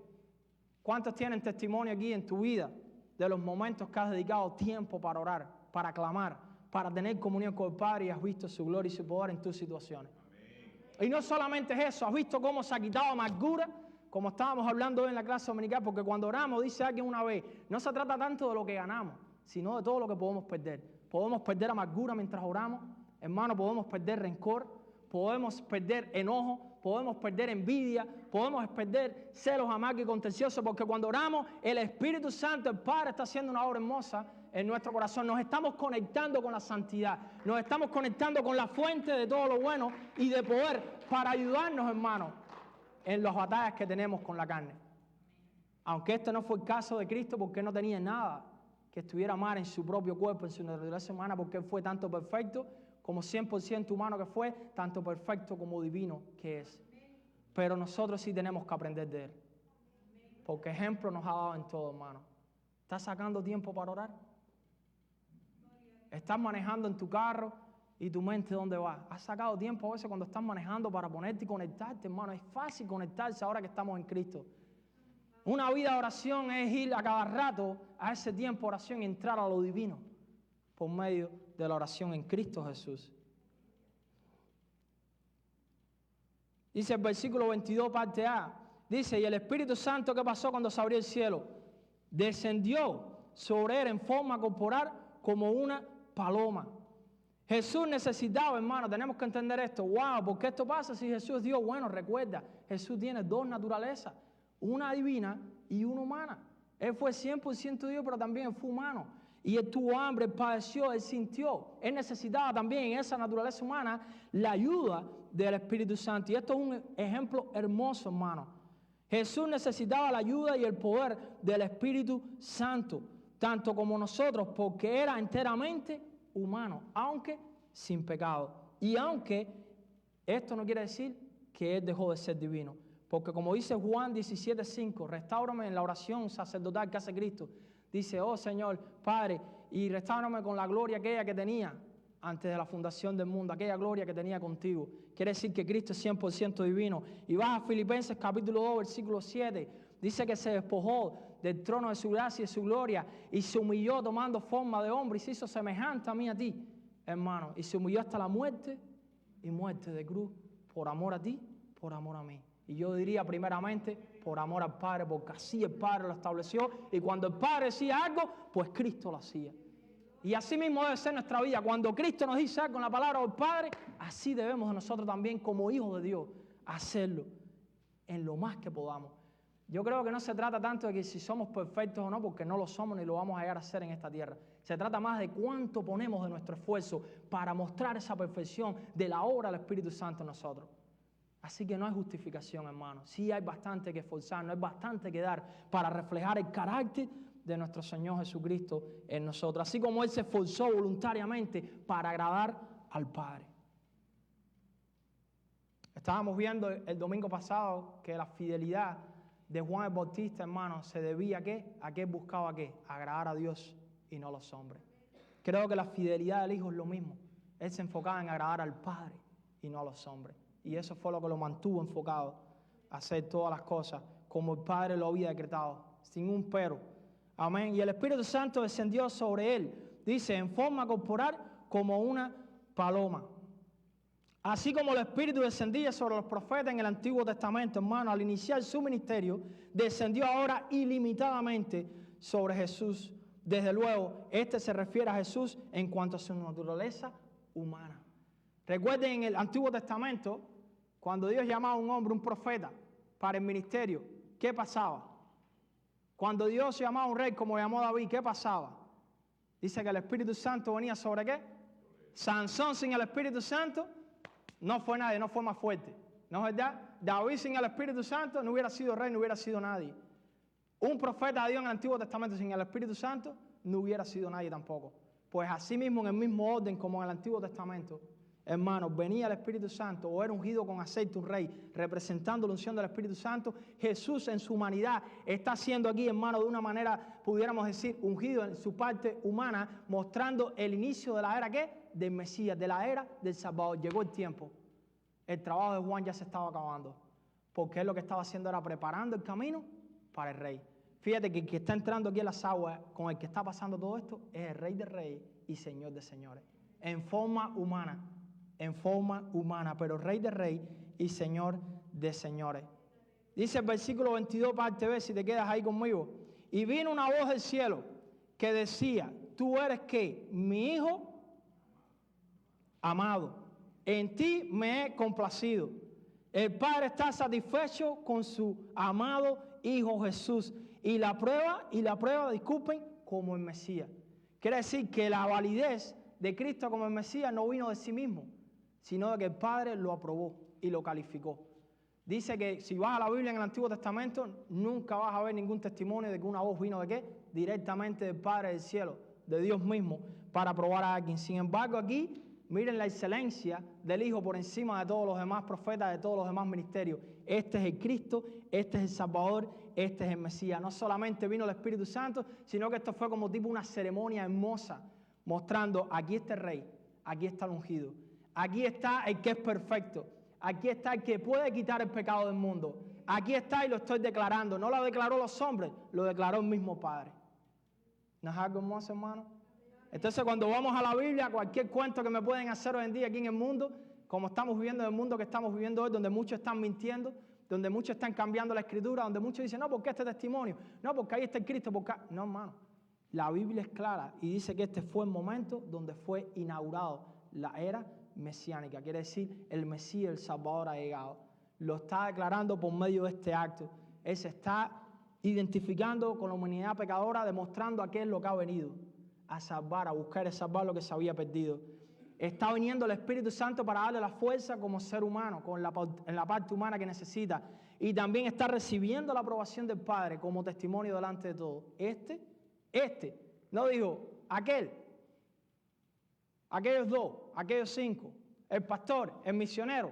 ¿Cuántos tienen testimonio aquí en tu vida de los momentos que has dedicado tiempo para orar, para clamar, para tener comunión con el Padre y has visto su gloria y su poder en tus situaciones. Y no solamente es eso, has visto cómo se ha quitado amargura, como estábamos hablando hoy en la clase dominical, porque cuando oramos, dice alguien una vez, no se trata tanto de lo que ganamos, sino de todo lo que podemos perder. Podemos perder amargura mientras oramos, hermano, podemos perder rencor, podemos perder enojo, podemos perder envidia, podemos perder celos amargos y contenciosos, porque cuando oramos, el Espíritu Santo, el Padre, está haciendo una obra hermosa en nuestro corazón. Nos estamos conectando con la santidad, nos estamos conectando con la fuente de todo lo bueno y de poder para ayudarnos, hermano, en las batallas que tenemos con la carne. Aunque este no fue el caso de Cristo, porque no tenía nada que estuviera mal en su propio cuerpo, en su naturaleza humana, porque Él fue tanto perfecto como 100% humano que fue, tanto perfecto como divino que es. Pero nosotros sí tenemos que aprender de Él, porque ejemplo nos ha dado en todo, hermano. ¿Estás sacando tiempo para orar? ¿Estás manejando en tu carro y tu mente dónde va? ¿Has sacado tiempo a veces cuando estás manejando para ponerte y conectarte, hermano? Es fácil conectarse ahora que estamos en Cristo. Una vida de oración es ir a cada rato a ese tiempo de oración y entrar a lo divino por medio de la oración en Cristo Jesús. Dice el versículo 22, parte A, dice, y el Espíritu Santo, ¿qué pasó cuando se abrió el cielo? Descendió sobre él en forma corporal como una paloma. Jesús necesitaba, hermano, tenemos que entender esto. Wow, ¿por qué esto pasa si Jesús es Dios? Bueno, recuerda, Jesús tiene dos naturalezas, una divina y una humana. Él fue 100% Dios, pero también fue humano. Y él tuvo hambre, él padeció, él sintió. Él necesitaba también en esa naturaleza humana la ayuda del Espíritu Santo. Y esto es un ejemplo hermoso, hermano. Jesús necesitaba la ayuda y el poder del Espíritu Santo, tanto como nosotros, porque era enteramente humano, aunque sin pecado. Y aunque esto no quiere decir que Él dejó de ser divino, porque como dice Juan 17:5, restáurame en la oración sacerdotal que hace Cristo. Dice, oh Señor, Padre, y restáurame con la gloria aquella que tenía antes de la fundación del mundo, aquella gloria que tenía contigo. Quiere decir que Cristo es 100% divino. Y vas a Filipenses capítulo 2, versículo 7, dice que se despojó del trono de su gracia y de su gloria y se humilló tomando forma de hombre y se hizo semejante a mí, a ti, hermano. Y se humilló hasta la muerte y muerte de cruz, por amor a ti, por amor a mí. Y yo diría primeramente por amor al Padre, porque así el Padre lo estableció y cuando el Padre decía algo, pues Cristo lo hacía. Y así mismo debe ser nuestra vida. Cuando Cristo nos dice algo en la palabra del Padre, así debemos nosotros también como hijos de Dios hacerlo en lo más que podamos. Yo creo que no se trata tanto de que si somos perfectos o no, porque no lo somos ni lo vamos a llegar a hacer en esta tierra. Se trata más de cuánto ponemos de nuestro esfuerzo para mostrar esa perfección de la obra del Espíritu Santo en nosotros. Así que no hay justificación, hermano. Sí hay bastante que esforzarnos, hay bastante que dar para reflejar el carácter de nuestro Señor Jesucristo en nosotros. Así como Él se esforzó voluntariamente para agradar al Padre. Estábamos viendo el domingo pasado que la fidelidad de Juan el Bautista, hermano, se debía ¿a qué? ¿A qué buscaba qué? Agradar a Dios y no a los hombres. Creo que la fidelidad del Hijo es lo mismo. Él se enfocaba en agradar al Padre y no a los hombres. Y eso fue lo que lo mantuvo enfocado a hacer todas las cosas como el Padre lo había decretado, sin un pero. Amén. Y el Espíritu Santo descendió sobre él, dice, en forma corporal como una paloma. Así como el Espíritu descendía sobre los profetas en el Antiguo Testamento, hermano, al iniciar su ministerio, descendió ahora ilimitadamente sobre Jesús. Desde luego, este se refiere a Jesús en cuanto a su naturaleza humana. Recuerden en el Antiguo Testamento, cuando Dios llamaba a un hombre, un profeta, para el ministerio, ¿qué pasaba? Cuando Dios llamaba a un rey como llamó a David, ¿qué pasaba? Dice que el Espíritu Santo venía sobre ¿qué? Sansón sin el Espíritu Santo no fue nadie, no fue más fuerte. ¿No es verdad? David sin el Espíritu Santo no hubiera sido rey, no hubiera sido nadie. Un profeta de Dios en el Antiguo Testamento sin el Espíritu Santo no hubiera sido nadie tampoco. Pues así mismo, en el mismo orden como en el Antiguo Testamento, hermanos, venía el Espíritu Santo o era ungido con aceite un rey, representando la unción del Espíritu Santo. Jesús en su humanidad está siendo aquí, hermano, de una manera, pudiéramos decir, ungido en su parte humana, mostrando el inicio de la era, ¿qué? Del Mesías, de la era del Salvador. Llegó el tiempo. El trabajo de Juan ya se estaba acabando, porque él lo que estaba haciendo era preparando el camino para el rey. Fíjate que el que está entrando aquí en las aguas, con el que está pasando todo esto, es el Rey de Reyes y Señor de Señores. En forma humana, pero Rey de Reyes y Señor de señores. Dice el versículo 22, parte B, si te quedas ahí conmigo. Y vino una voz del cielo que decía, tú eres ¿qué? Mi hijo amado, en ti me he complacido. El Padre está satisfecho con su amado Hijo Jesús. Y la prueba, disculpen, como el Mesías. Quiere decir que la validez de Cristo como el Mesías no vino de sí mismo, sino de que el Padre lo aprobó y lo calificó. Dice que si vas a la Biblia en el Antiguo Testamento, nunca vas a ver ningún testimonio de que una voz vino de qué, directamente del Padre del cielo, de Dios mismo, para aprobar a alguien. Sin embargo, aquí miren la excelencia del Hijo por encima de todos los demás profetas, de todos los demás ministerios. Este es el Cristo, este es el Salvador, este es el Mesías. No solamente vino el Espíritu Santo, sino que esto fue como tipo una ceremonia hermosa, mostrando aquí está el Rey, aquí está el ungido, aquí está el que es perfecto, aquí está el que puede quitar el pecado del mundo, aquí está y lo estoy declarando. No lo declaró los hombres, lo declaró el mismo Padre. ¿No es algo hermoso, hermano? Entonces, cuando vamos a la Biblia, cualquier cuento que me pueden hacer hoy en día aquí en el mundo, como estamos viviendo en el mundo que estamos viviendo hoy, donde muchos están mintiendo, donde muchos están cambiando la Escritura, donde muchos dicen, no, porque este testimonio, no, porque ahí está el Cristo, porque... No, hermano, la Biblia es clara y dice que este fue el momento donde fue inaugurado la era mesiánica. Quiere decir, el Mesías, el Salvador ha llegado. Lo está declarando por medio de este acto. Él se está identificando con la humanidad pecadora, demostrando a qué es lo que ha venido. A salvar, a buscar y salvar lo que se había perdido. Está viniendo el Espíritu Santo para darle la fuerza como ser humano, en la parte humana que necesita. Y también está recibiendo la aprobación del Padre como testimonio delante de todos. No dijo aquellos dos, aquellos 5, el pastor, el misionero,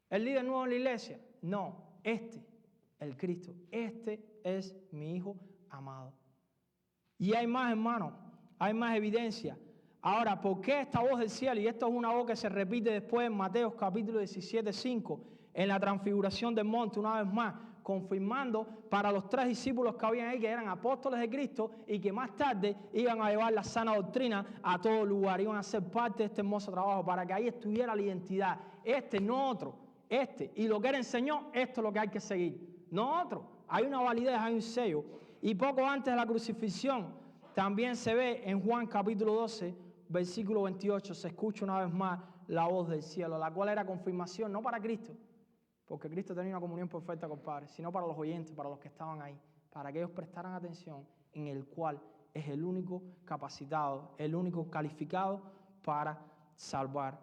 el líder nuevo en la iglesia. No, el Cristo. Este es mi Hijo amado. Y hay más, hermanos, hay más evidencia. Ahora, ¿por qué esta voz del cielo? Y esto es una voz que se repite después en Mateo capítulo 17, 5, en la transfiguración del monte, una vez más, confirmando para los 3 discípulos que habían ahí, que eran apóstoles de Cristo y que más tarde iban a llevar la sana doctrina a todo lugar, iban a ser parte de este hermoso trabajo, para que ahí estuviera la identidad. No otro, y lo que él enseñó, esto es lo que hay que seguir, no otro. Hay una validez, hay un sello. Y poco antes de la crucifixión, también se ve en Juan capítulo 12, versículo 28, se escucha una vez más la voz del cielo, la cual era confirmación, no para Cristo, porque Cristo tenía una comunión perfecta con el Padre, sino para los oyentes, para los que estaban ahí, para que ellos prestaran atención, en el cual es el único capacitado, el único calificado para salvar.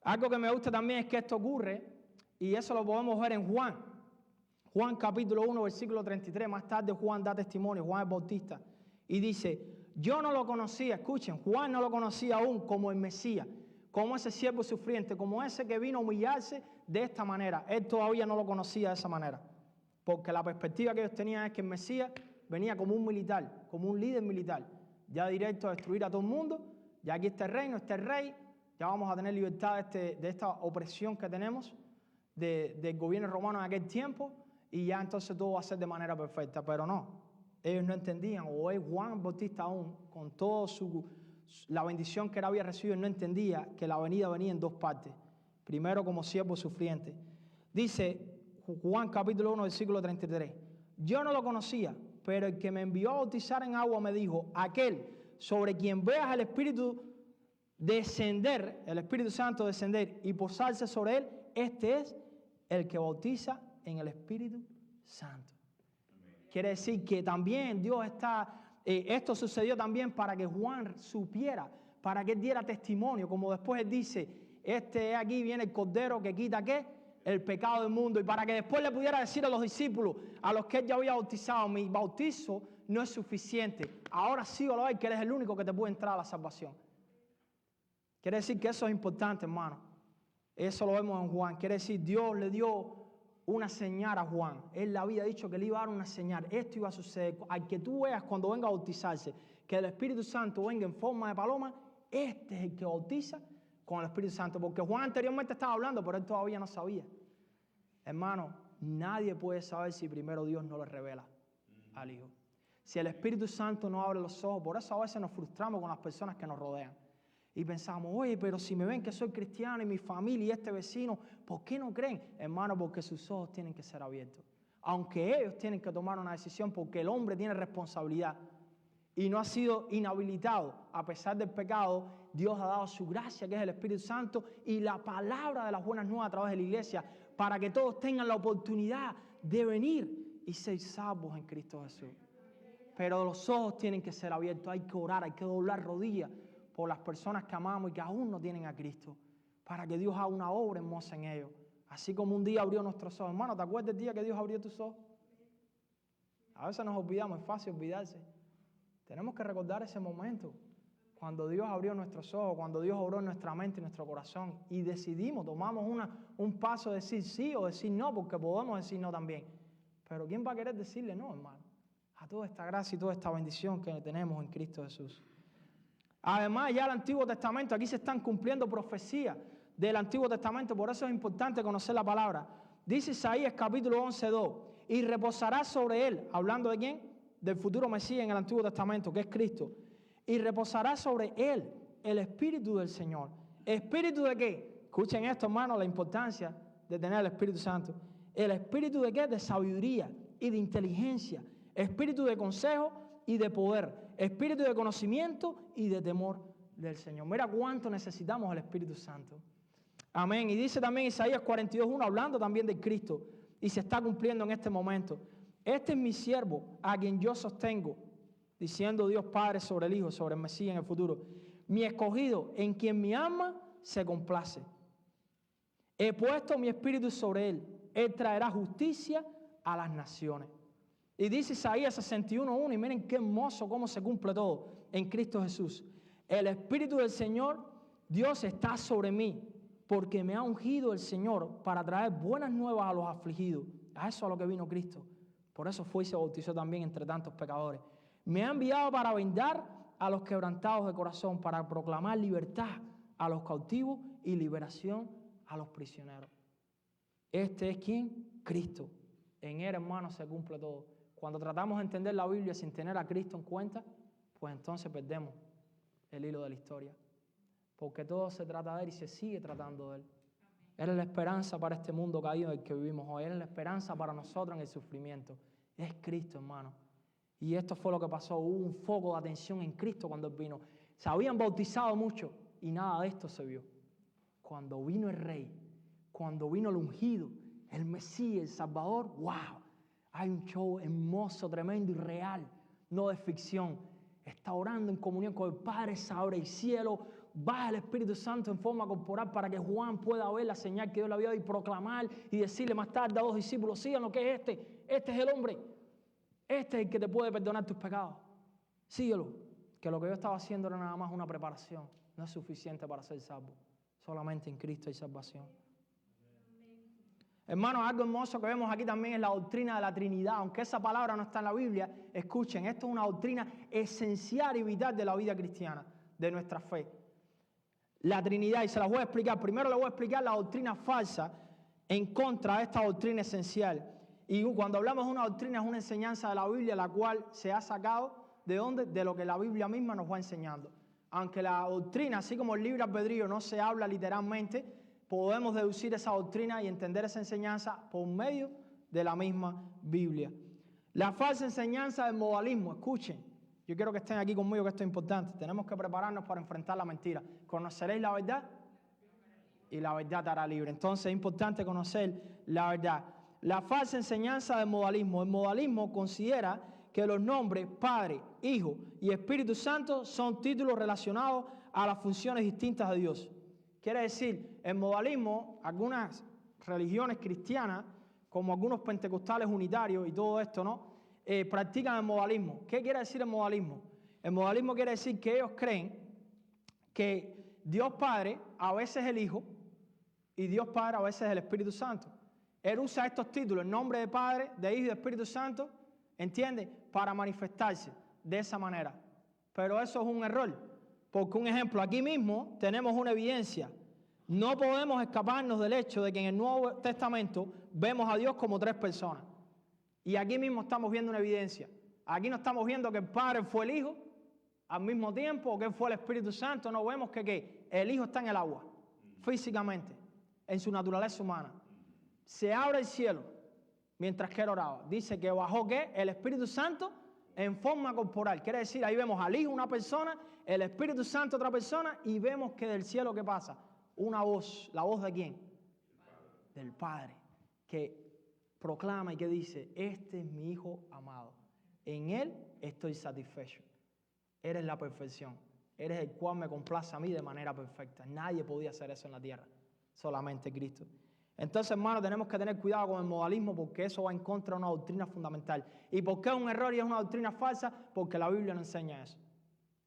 Algo que me gusta también es que esto ocurre, y eso lo podemos ver en Juan capítulo 1, versículo 33, más tarde Juan da testimonio, Juan el Bautista, y dice, yo no lo conocía, escuchen, Juan no lo conocía aún como el Mesías, como ese siervo sufriente, como ese que vino a humillarse de esta manera. Él todavía no lo conocía de esa manera, porque la perspectiva que ellos tenían es que el Mesías venía como un militar, como un líder militar, ya directo a destruir a todo el mundo, ya aquí está el reino, está el rey, ya vamos a tener libertad de esta opresión que tenemos del gobierno romano en aquel tiempo, y ya entonces todo va a ser de manera perfecta, pero no. Ellos no entendían, o Juan Bautista aún, con toda la bendición que él había recibido, él no entendía que la venida venía en 2 partes. Primero como siervo sufriente. Dice Juan capítulo 1, versículo 33. Yo no lo conocía, pero el que me envió a bautizar en agua me dijo, aquel sobre quien veas el Espíritu descender, el Espíritu Santo descender y posarse sobre él, este es el que bautiza en el Espíritu Santo. Quiere decir que también Dios esto sucedió también para que Juan supiera, para que él diera testimonio, como después él dice, aquí viene el Cordero que quita ¿qué? El pecado del mundo, y para que después le pudiera decir a los discípulos, a los que él ya había bautizado, mi bautizo no es suficiente, ahora sí o lo hay, que eres el único que te puede entrar a la salvación. Quiere decir que eso es importante, hermano. Eso lo vemos en Juan. Quiere decir, Dios le dio una señal a Juan. Él le había dicho que le iba a dar una señal. Esto iba a suceder. Al que tú veas cuando venga a bautizarse, que el Espíritu Santo venga en forma de paloma, este es el que bautiza con el Espíritu Santo. Porque Juan anteriormente estaba hablando, pero él todavía no sabía. Hermano, nadie puede saber si primero Dios no le revela al Hijo. Si el Espíritu Santo no abre los ojos, por eso a veces nos frustramos con las personas que nos rodean. Y pensamos, oye, pero si me ven que soy cristiano y mi familia y este vecino, ¿por qué no creen? Hermano, porque sus ojos tienen que ser abiertos. Aunque ellos tienen que tomar una decisión, porque el hombre tiene responsabilidad y no ha sido inhabilitado a pesar del pecado, Dios ha dado su gracia, que es el Espíritu Santo, y la palabra de las buenas nuevas a través de la iglesia, para que todos tengan la oportunidad de venir y ser salvos en Cristo Jesús. Pero los ojos tienen que ser abiertos, hay que orar, hay que doblar rodillas por las personas que amamos y que aún no tienen a Cristo, para que Dios haga una obra hermosa en ellos. Así como un día abrió nuestros ojos. Hermano, ¿te acuerdas del día que Dios abrió tus ojos? A veces nos olvidamos, es fácil olvidarse. Tenemos que recordar ese momento, cuando Dios abrió nuestros ojos, cuando Dios obró en nuestra mente y nuestro corazón, y decidimos, tomamos un paso de decir sí o decir no, porque podemos decir no también. Pero ¿quién va a querer decirle no, hermano? A toda esta gracia y toda esta bendición que tenemos en Cristo Jesús. Además, ya el Antiguo Testamento, aquí se están cumpliendo profecías del Antiguo Testamento, por eso es importante conocer la palabra. Dice Isaías capítulo 11:2, y reposará sobre él, hablando de quién, del futuro Mesías en el Antiguo Testamento, que es Cristo, y reposará sobre él el Espíritu del Señor. ¿Espíritu de qué? Escuchen esto, hermano, la importancia de tener el Espíritu Santo. ¿El Espíritu de qué? De sabiduría y de inteligencia, Espíritu de consejo y de poder, Espíritu de conocimiento y de temor del Señor. Mira cuánto necesitamos el Espíritu Santo. Amén. Y dice también Isaías 42:1, hablando también de Cristo, y se está cumpliendo en este momento. Este es mi siervo, a quien yo sostengo, diciendo Dios Padre sobre el Hijo, sobre el Mesías en el futuro. Mi escogido, en quien mi alma se complace. He puesto mi espíritu sobre él. Él traerá justicia a las naciones. Y dice Isaías 61:1, y miren qué hermoso cómo se cumple todo en Cristo Jesús. El Espíritu del Señor, Dios está sobre mí, porque me ha ungido el Señor para traer buenas nuevas a los afligidos. A eso a lo que vino Cristo. Por eso fue y se bautizó también entre tantos pecadores. Me ha enviado para vendar a los quebrantados de corazón, para proclamar libertad a los cautivos y liberación a los prisioneros. Este es ¿quién? Cristo. En él, hermano, se cumple todo. Cuando tratamos de entender la Biblia sin tener a Cristo en cuenta, pues entonces perdemos el hilo de la historia. Porque todo se trata de él y se sigue tratando de él. Él es la esperanza para este mundo caído en el que vivimos hoy. Él es la esperanza para nosotros en el sufrimiento. Es Cristo, hermano. Y esto fue lo que pasó. Hubo un foco de atención en Cristo cuando Él vino. Se habían bautizado mucho y nada de esto se vio. Cuando vino el Rey, cuando vino el ungido, el Mesías, el Salvador, ¡wow! Hay un show hermoso, tremendo y real, no de ficción. Está orando en comunión con el Padre, se abre el cielo, baja el Espíritu Santo en forma corporal para que Juan pueda ver la señal que Dios le había dado y proclamar y decirle más tarde a los discípulos, sigan lo que es este es el hombre, este es el que te puede perdonar tus pecados. Síguelo, que lo que yo estaba haciendo era nada más una preparación, no es suficiente para ser salvo, solamente en Cristo hay salvación. Hermanos, algo hermoso que vemos aquí también es la doctrina de la Trinidad. Aunque esa palabra no está en la Biblia, escuchen, esto es una doctrina esencial y vital de la vida cristiana, de nuestra fe. La Trinidad, y se las voy a explicar. Primero les voy a explicar la doctrina falsa en contra de esta doctrina esencial. Y cuando hablamos de una doctrina es una enseñanza de la Biblia, la cual se ha sacado ¿de dónde? De lo que la Biblia misma nos va enseñando. Aunque la doctrina, así como el libre albedrío, no se habla literalmente, podemos deducir esa doctrina y entender esa enseñanza por medio de la misma Biblia. La falsa enseñanza del modalismo, escuchen, yo quiero que estén aquí conmigo, que esto es importante. Tenemos que prepararnos para enfrentar la mentira. Conoceréis la verdad y la verdad te hará libre. Entonces es importante conocer la verdad. La falsa enseñanza del modalismo. El modalismo considera que los nombres Padre, Hijo y Espíritu Santo son títulos relacionados a las funciones distintas de Dios. Quiere decir, el modalismo, algunas religiones cristianas, como algunos pentecostales unitarios y todo esto, ¿no? Practican el modalismo. ¿Qué quiere decir el modalismo? El modalismo quiere decir que ellos creen que Dios Padre a veces es el Hijo y Dios Padre a veces es el Espíritu Santo. Él usa estos títulos, el nombre de Padre, de Hijo y de Espíritu Santo, ¿entiende? Para manifestarse de esa manera. Pero eso es un error. Porque un ejemplo, aquí mismo tenemos una evidencia. No podemos escaparnos del hecho de que en el Nuevo Testamento vemos a Dios como tres personas. Y aquí mismo estamos viendo una evidencia. Aquí no estamos viendo que el Padre fue el Hijo, al mismo tiempo, que fue el Espíritu Santo, no vemos que ¿qué? El Hijo está en el agua, físicamente, en su naturaleza humana. Se abre el cielo mientras que él oraba. Dice que bajó ¿qué? El Espíritu Santo en forma corporal. Quiere decir, ahí vemos al Hijo, una persona, el Espíritu Santo, otra persona, y vemos que del cielo ¿qué pasa? Una voz. ¿La voz de quién? Del Padre, que proclama y que dice, este es mi Hijo amado, en Él estoy satisfecho. Eres la perfección, eres el cual me complace a mí de manera perfecta. Nadie podía hacer eso en la tierra, solamente Cristo. Entonces, hermanos, tenemos que tener cuidado con el modalismo porque eso va en contra de una doctrina fundamental. ¿Y por qué es un error y es una doctrina falsa? Porque la Biblia no enseña eso.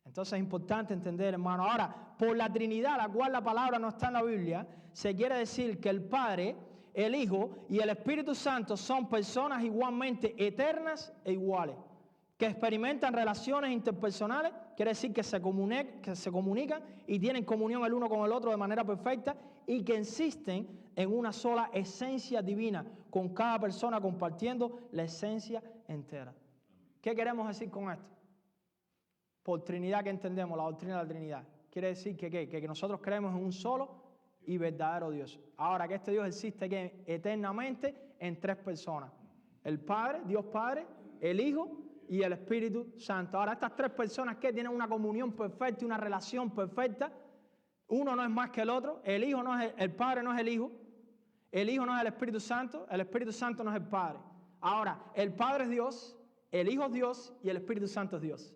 Entonces es importante entender, hermano. Ahora, por la Trinidad, la cual la palabra no está en la Biblia, se quiere decir que el Padre, el Hijo y el Espíritu Santo son personas igualmente eternas e iguales, que experimentan relaciones interpersonales, quiere decir que se comunican y tienen comunión el uno con el otro de manera perfecta y que existen en una sola esencia divina, con cada persona compartiendo la esencia entera. ¿Qué queremos decir con esto? Por Trinidad, ¿qué entendemos? La doctrina de la Trinidad. Quiere decir que nosotros creemos en un solo y verdadero Dios. Ahora, que este Dios existe ¿qué? Eternamente en tres personas. El Padre, Dios Padre, el Hijo y el Espíritu Santo. Ahora, estas tres personas que tienen una comunión perfecta y una relación perfecta, uno no es más que el otro, el Hijo no es el Padre no es el Hijo no es el Espíritu Santo no es el Padre. Ahora, el Padre es Dios, el Hijo es Dios y el Espíritu Santo es Dios.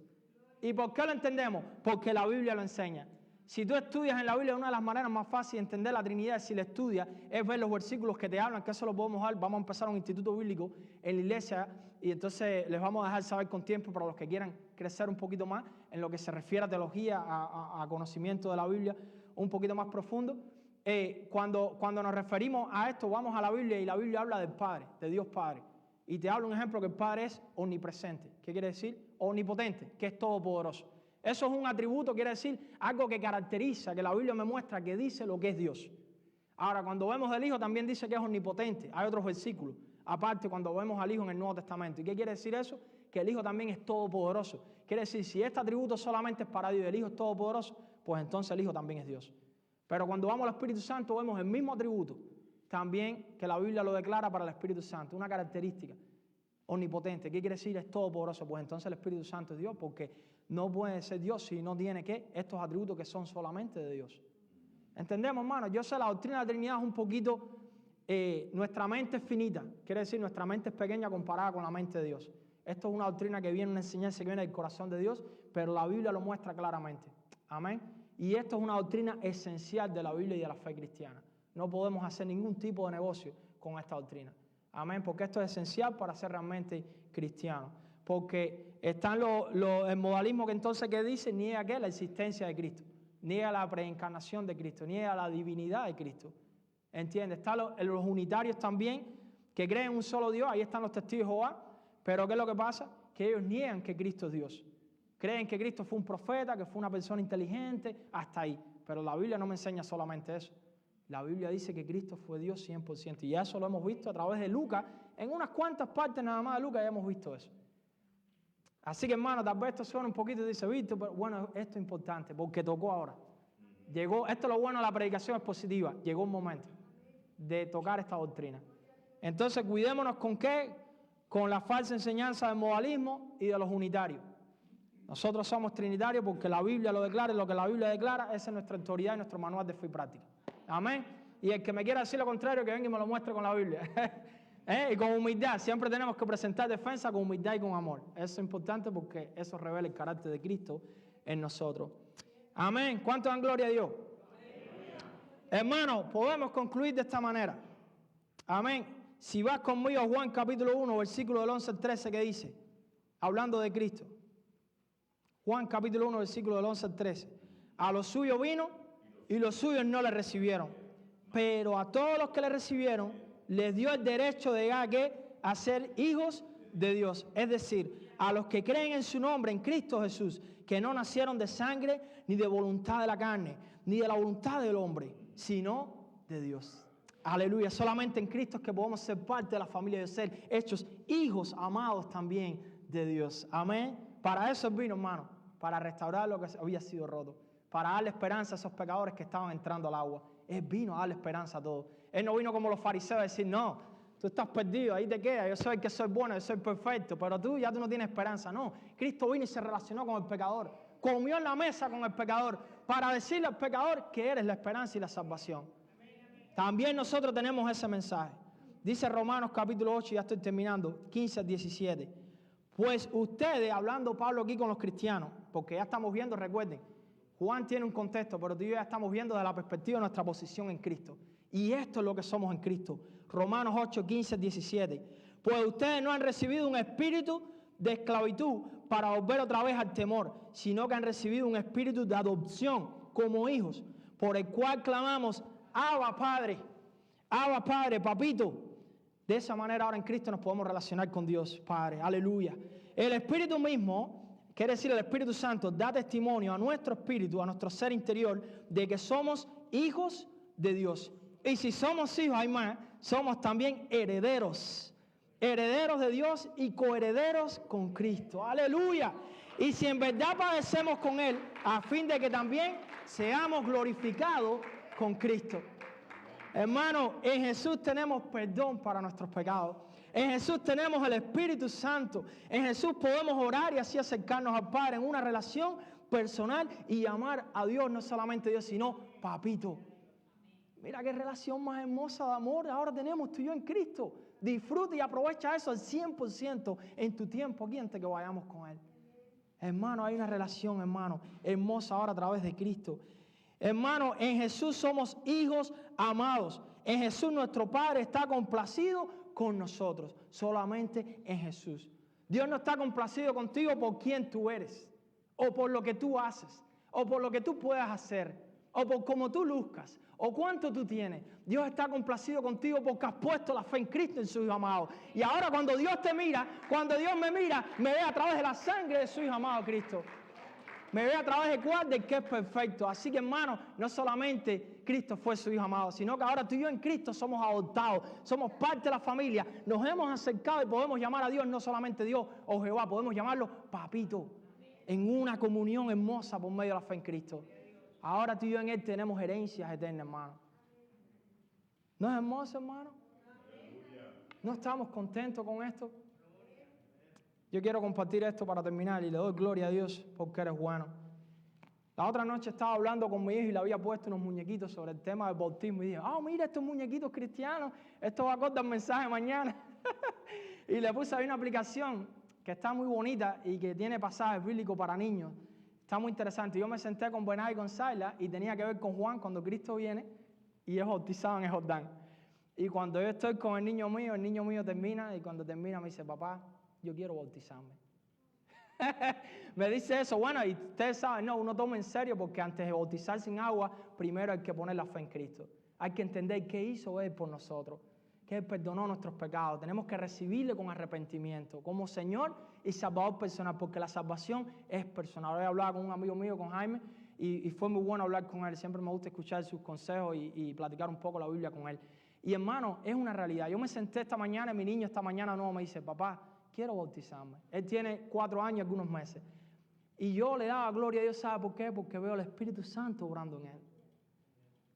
¿Y por qué lo entendemos? Porque la Biblia lo enseña. Si tú estudias en la Biblia, una de las maneras más fáciles de entender la Trinidad, si la estudias, es ver los versículos que te hablan, que eso lo podemos dar. Vamos a empezar un instituto bíblico en la iglesia y entonces les vamos a dejar saber con tiempo para los que quieran crecer un poquito más en lo que se refiere a teología, a conocimiento de la Biblia, un poquito más profundo. Cuando nos referimos a esto, vamos a la Biblia y la Biblia habla del Padre, de Dios Padre. Y te hablo un ejemplo que el Padre es omnipresente. ¿Qué quiere decir? Omnipotente, que es todopoderoso. Eso es un atributo, quiere decir algo que caracteriza, que la Biblia me muestra que dice lo que es Dios. Ahora, cuando vemos al Hijo también dice que es omnipotente. Hay otros versículos. Aparte, cuando vemos al Hijo en el Nuevo Testamento. ¿Y qué quiere decir eso? Que el Hijo también es todopoderoso. Quiere decir, si este atributo solamente es para Dios y el Hijo es todopoderoso, pues entonces el Hijo también es Dios. Pero cuando vamos al Espíritu Santo vemos el mismo atributo también que la Biblia lo declara para el Espíritu Santo. Una característica. Omnipotente. ¿Qué quiere decir? Es todopoderoso. Pues entonces el Espíritu Santo es Dios, porque no puede ser Dios si no tiene estos atributos que son solamente de Dios. ¿Entendemos, hermano? Yo sé, la doctrina de la Trinidad es un poquito, nuestra mente es finita. Quiere decir, nuestra mente es pequeña comparada con la mente de Dios. Esto es una doctrina que viene, una enseñanza que viene del corazón de Dios, pero la Biblia lo muestra claramente. Amén. Y esto es una doctrina esencial de la Biblia y de la fe cristiana. No podemos hacer ningún tipo de negocio con esta doctrina. Amén, porque esto es esencial para ser realmente cristiano. Porque está el modalismo que entonces que dice, niega que la existencia de Cristo, niega la preencarnación de Cristo, niega la divinidad de Cristo. ¿Entiendes? Están los unitarios también, que creen en un solo Dios, ahí están los testigos de Jehová, pero ¿qué es lo que pasa? Que ellos niegan que Cristo es Dios. Creen que Cristo fue un profeta, que fue una persona inteligente, hasta ahí. Pero la Biblia no me enseña solamente eso. La Biblia dice que Cristo fue Dios 100%. Y eso lo hemos visto a través de Lucas. En unas cuantas partes nada más de Lucas ya hemos visto eso. Así que, hermano, tal vez esto suena un poquito y dice, Víctor, pero bueno, esto es importante porque tocó ahora. Llegó, esto es lo bueno de la predicación expositiva. Llegó un momento de tocar esta doctrina. Entonces, cuidémonos con qué, con la falsa enseñanza del modalismo y de los unitarios. Nosotros somos trinitarios porque la Biblia lo declara y lo que la Biblia declara, esa es nuestra autoridad y nuestro manual de fe y práctica. Amén. Y el que me quiera decir lo contrario, que venga y me lo muestre con la Biblia. Y con humildad, siempre tenemos que presentar defensa con humildad y con amor. Eso es importante porque eso revela el carácter de Cristo en nosotros. Amén. ¿Cuánto dan gloria a Dios? Hermano, podemos concluir de esta manera. Amén. Si vas conmigo a Juan capítulo 1, versículo del 11 al 13, que dice, hablando de Cristo. Juan capítulo 1, versículo del 11 al 13. A los suyos vino y los suyos no le recibieron. Pero a todos los que le recibieron, les dio el derecho de llegar a ser hijos de Dios. Es decir, a los que creen en su nombre, en Cristo Jesús, que no nacieron de sangre, ni de voluntad de la carne, ni de la voluntad del hombre, sino de Dios. Aleluya. Solamente en Cristo es que podemos ser parte de la familia de Dios, ser hechos hijos amados también de Dios. Amén. Para eso vino, hermano. para restaurar lo que había sido roto, para darle esperanza a esos pecadores que estaban entrando al agua. Él vino a darle esperanza a todos. Él no vino como los fariseos a decir, no, tú estás perdido, ahí te quedas, yo soy el que soy bueno, yo soy perfecto, pero tú ya no tienes esperanza. No, Cristo vino y se relacionó con el pecador, comió en la mesa con el pecador, para decirle al pecador que eres la esperanza y la salvación. También nosotros tenemos ese mensaje. Dice Romanos capítulo 8, ya estoy terminando, 15 al 17. Pues ustedes, hablando Pablo aquí con los cristianos, porque ya estamos viendo, recuerden, Juan tiene un contexto, pero tú y yo ya estamos viendo desde la perspectiva de nuestra posición en Cristo. Y esto es lo que somos en Cristo. Romanos 8, 15 al 17. Pues ustedes no han recibido un espíritu de esclavitud para volver otra vez al temor, sino que han recibido un espíritu de adopción como hijos, por el cual clamamos, Abba Padre, papito. De esa manera ahora en Cristo nos podemos relacionar con Dios, Padre, aleluya. El Espíritu mismo, quiere decir el Espíritu Santo, da testimonio a nuestro espíritu, a nuestro ser interior, de que somos hijos de Dios. Y si somos hijos, hay más, somos también herederos. Herederos de Dios y coherederos con Cristo. Aleluya. Y si en verdad padecemos con Él, a fin de que también seamos glorificados con Cristo. Hermano, en Jesús tenemos perdón para nuestros pecados. En Jesús tenemos el Espíritu Santo. En Jesús podemos orar y así acercarnos al Padre en una relación personal y amar a Dios, no solamente Dios, sino papito. Mira qué relación más hermosa de amor ahora tenemos tú y yo en Cristo. Disfruta y aprovecha eso al 100% en tu tiempo aquí antes que vayamos con Él. Hermano, hay una relación, hermano, hermosa ahora a través de Cristo. Hermano, en Jesús somos hijos amados. En Jesús nuestro Padre está complacido con nosotros. Solamente en Jesús. Dios no está complacido contigo por quién tú eres, o por lo que tú haces, o por lo que tú puedas hacer, o por cómo tú luzcas, o cuánto tú tienes. Dios está complacido contigo porque has puesto la fe en Cristo, en su Hijo amado. Y ahora cuando Dios te mira, cuando Dios me mira, me ve a través de la sangre de su Hijo amado Cristo. Me ve a través de cuál, del que es perfecto. Así que, hermano, no solamente Cristo fue su Hijo amado, sino que ahora tú y yo en Cristo somos adoptados, somos parte de la familia, nos hemos acercado y podemos llamar a Dios no solamente Dios o Jehová, podemos llamarlo papito, en una comunión hermosa por medio de la fe en Cristo. Ahora tú y yo en Él tenemos herencias eternas, hermano. ¿No es hermoso, hermano? ¿No estamos contentos con esto? Yo quiero compartir esto para terminar y le doy gloria a Dios porque eres bueno. La otra noche estaba hablando con mi hijo y le había puesto unos muñequitos sobre el tema del bautismo y dije, mira estos muñequitos cristianos, esto va a cortar el mensaje mañana. Y le puse ahí una aplicación que está muy bonita y que tiene pasajes bíblicos para niños. Está muy interesante. Yo me senté con Benay y con Saila y tenía que ver con Juan cuando Cristo viene y es bautizado en el Jordán. Y cuando yo estoy con el niño mío termina y cuando termina me dice, papá, yo quiero bautizarme. Me dice eso. Bueno, y ustedes saben, no, uno toma en serio porque antes de bautizarse en agua, primero hay que poner la fe en Cristo. Hay que entender qué hizo Él por nosotros, que Él perdonó nuestros pecados. Tenemos que recibirle con arrepentimiento, como Señor y Salvador personal, porque la salvación es personal. Hoy hablaba con un amigo mío, con Jaime, y fue muy bueno hablar con él. Siempre me gusta escuchar sus consejos y platicar un poco la Biblia con él. Y hermano, es una realidad. Yo me senté esta mañana y mi niño esta mañana nuevo me dice, papá, quiero bautizarme. Él tiene 4 años y algunos meses. Y yo le daba gloria a Dios, ¿sabe por qué? Porque veo el Espíritu Santo obrando en él.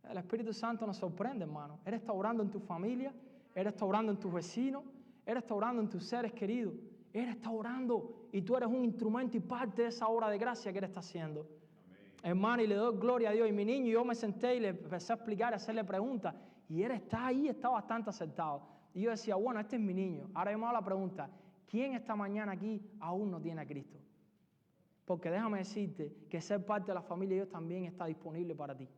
El Espíritu Santo nos sorprende, hermano. Él está obrando en tu familia, Él está obrando en tus vecinos, Él está obrando en tus seres queridos. Él está orando y tú eres un instrumento y parte de esa obra de gracia que Él está haciendo. Amén. Hermano, y le doy gloria a Dios. Y mi niño, yo me senté y le empecé a explicar, a hacerle preguntas. Y él está ahí, está bastante acertado. Y yo decía, bueno, este es mi niño. Ahora yo me hago la pregunta, ¿quién esta mañana aquí aún no tiene a Cristo? Porque déjame decirte que ser parte de la familia de Dios también está disponible para ti.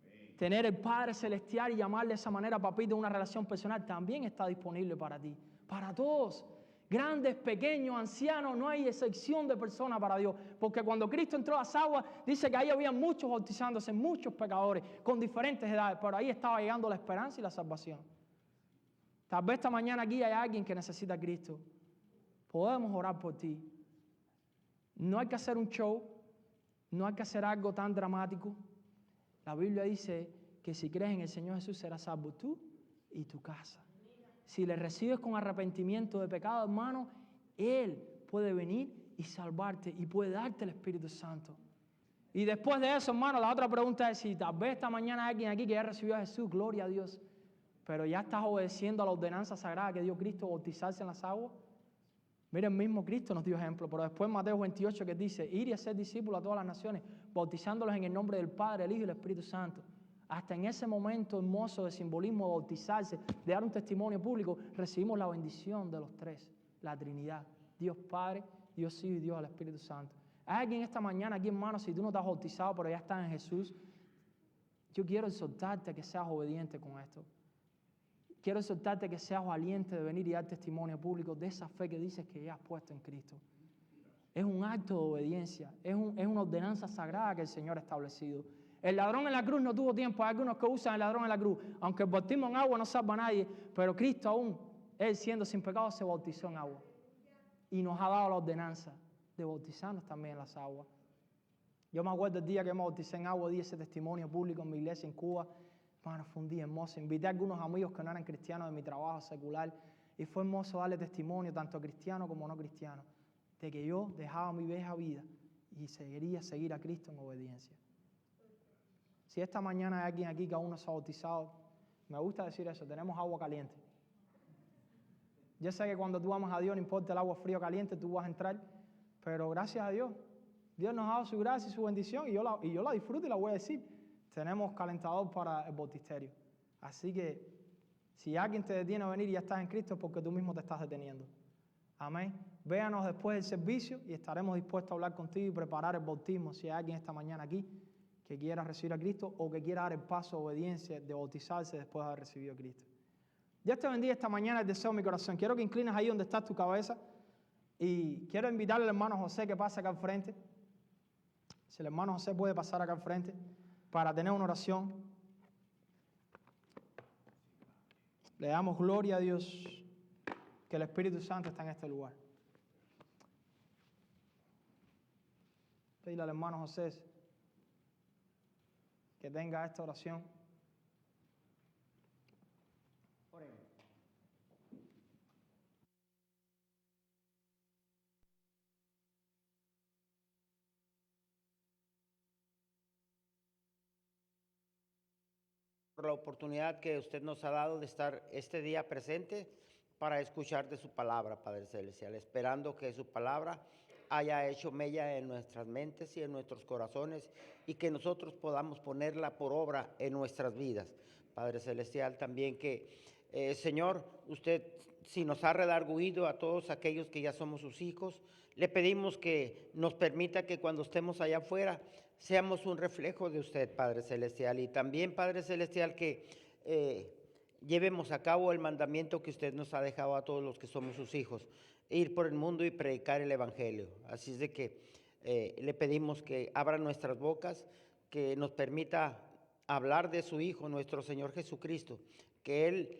Amén. Tener el Padre Celestial y llamarle de esa manera, papito, una relación personal, también está disponible para ti. Para todos. Grandes, pequeños, ancianos, no hay excepción de persona para Dios. Porque cuando Cristo entró a las aguas, dice que ahí había muchos bautizándose, muchos pecadores, con diferentes edades. Pero ahí estaba llegando la esperanza y la salvación. Tal vez esta mañana aquí hay alguien que necesita a Cristo. Podemos orar por ti. No hay que hacer un show, no hay que hacer algo tan dramático. La Biblia dice que si crees en el Señor Jesús serás salvo tú y tu casa. Si le recibes con arrepentimiento de pecado, hermano, Él puede venir y salvarte y puede darte el Espíritu Santo. Y después de eso, hermano, la otra pregunta es si tal vez esta mañana hay alguien aquí que ya recibió a Jesús, gloria a Dios, pero ya estás obedeciendo a la ordenanza sagrada que dio Cristo, bautizarse en las aguas. Mira, el mismo Cristo nos dio ejemplo, pero después Mateo 28 que dice, ir y hacer discípulos a todas las naciones, bautizándolos en el nombre del Padre, el Hijo y el Espíritu Santo. Hasta en ese momento hermoso de simbolismo, de bautizarse, de dar un testimonio público, recibimos la bendición de los tres, la Trinidad, Dios Padre, Dios Hijo y Dios el Espíritu Santo. Hay alguien esta mañana aquí, hermano, si tú no estás bautizado, pero ya estás en Jesús, yo quiero exhortarte a que seas obediente con esto. Quiero exhortarte que seas valiente de venir y dar testimonio público de esa fe que dices que ya has puesto en Cristo. Es un acto de obediencia, es una ordenanza sagrada que el Señor ha establecido. El ladrón en la cruz no tuvo tiempo. Hay algunos que usan el ladrón en la cruz. Aunque el bautismo en agua no salva a nadie, pero Cristo aún, Él siendo sin pecado, se bautizó en agua. Y nos ha dado la ordenanza de bautizarnos también en las aguas. Yo me acuerdo el día que me bauticé en agua, di ese testimonio público en mi iglesia en Cuba. Hermano, fue un día hermoso. Invité a algunos amigos que no eran cristianos de mi trabajo secular y fue hermoso darle testimonio, tanto cristiano como no cristiano, de que yo dejaba mi vieja vida y quería seguir a Cristo en obediencia. Si esta mañana hay alguien aquí que aún no se ha bautizado, me gusta decir eso, tenemos agua caliente. Yo sé que cuando tú amas a Dios, no importa el agua fría o caliente, tú vas a entrar, pero gracias a Dios, Dios nos ha dado su gracia y su bendición y yo la disfruto y la voy a decir. Tenemos calentador para el bautisterio. Así que si alguien te detiene a venir y ya estás en Cristo es porque tú mismo te estás deteniendo. Amén. Véanos después del servicio y estaremos dispuestos a hablar contigo y preparar el bautismo si hay alguien esta mañana aquí que quiera recibir a Cristo o que quiera dar el paso de obediencia de bautizarse después de haber recibido a Cristo. Dios te bendiga esta mañana, el deseo de mi corazón. Quiero que inclines ahí donde está tu cabeza y quiero invitarle al hermano José que pase acá al frente. Si el hermano José puede pasar acá al frente para tener una oración. Le damos gloria a Dios que el Espíritu Santo está en este lugar. Pedirle al hermano José que tenga esta oración. Oremos. Por la oportunidad que usted nos ha dado de estar este día presente para escuchar de su palabra, Padre Celestial, esperando que su palabra haya hecho mella en nuestras mentes y en nuestros corazones y que nosotros podamos ponerla por obra en nuestras vidas. Padre Celestial, también que, Señor, usted si nos ha redarguido a todos aquellos que ya somos sus hijos, le pedimos que nos permita que cuando estemos allá afuera seamos un reflejo de usted, Padre Celestial, y también, Padre Celestial, que llevemos a cabo el mandamiento que usted nos ha dejado a todos los que somos sus hijos, ir por el mundo y predicar el Evangelio. Así es de que le pedimos que abra nuestras bocas, que nos permita hablar de su Hijo, nuestro Señor Jesucristo, que Él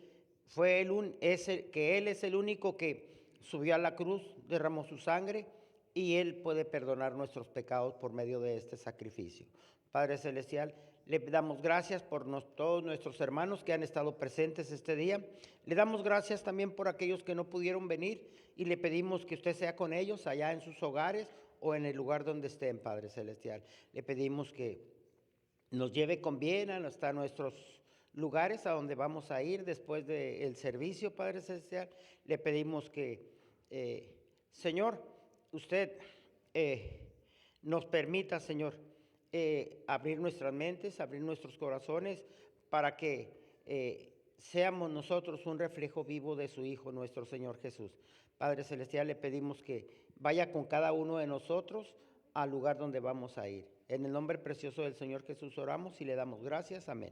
es el único que subió a la cruz, derramó su sangre, y Él puede perdonar nuestros pecados por medio de este sacrificio. Padre Celestial, le damos gracias por todos nuestros hermanos que han estado presentes este día. Le damos gracias también por aquellos que no pudieron venir y le pedimos que usted sea con ellos allá en sus hogares o en el lugar donde estén, Padre Celestial. Le pedimos que nos lleve con bien hasta nuestros lugares a donde vamos a ir después del servicio, Padre Celestial. Le pedimos que, Señor, usted nos permita, Señor, abrir nuestras mentes, abrir nuestros corazones para que seamos nosotros un reflejo vivo de su Hijo, nuestro Señor Jesús. Padre Celestial, le pedimos que vaya con cada uno de nosotros al lugar donde vamos a ir. En el nombre precioso del Señor Jesús oramos y le damos gracias. Amén.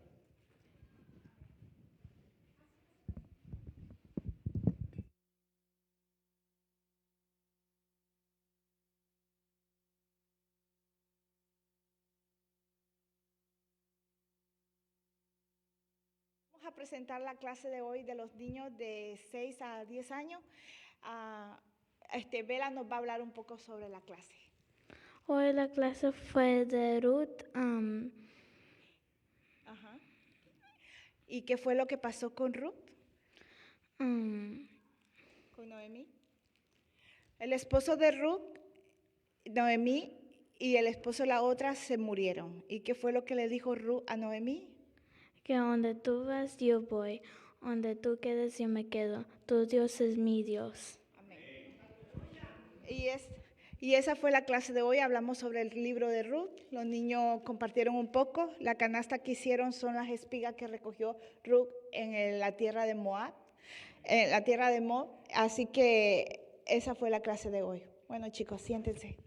A presentar la clase de hoy de los niños de 6 a 10 años. Bela nos va a hablar un poco sobre la clase. Hoy la clase fue de Ruth. Ajá. ¿Y qué fue lo que pasó con Ruth? Con Noemí. El esposo de Ruth Noemí y el esposo de la otra se murieron. ¿Y qué fue lo que le dijo Ruth a Noemí? Que donde tú vas, yo voy. Donde tú quedes, yo me quedo. Tu Dios es mi Dios. Y esa fue la clase de hoy. Hablamos sobre el libro de Ruth. Los niños compartieron un poco. La canasta que hicieron son las espigas que recogió Ruth en la tierra de Moab. En la tierra de Moab. Así que esa fue la clase de hoy. Bueno, chicos, siéntense.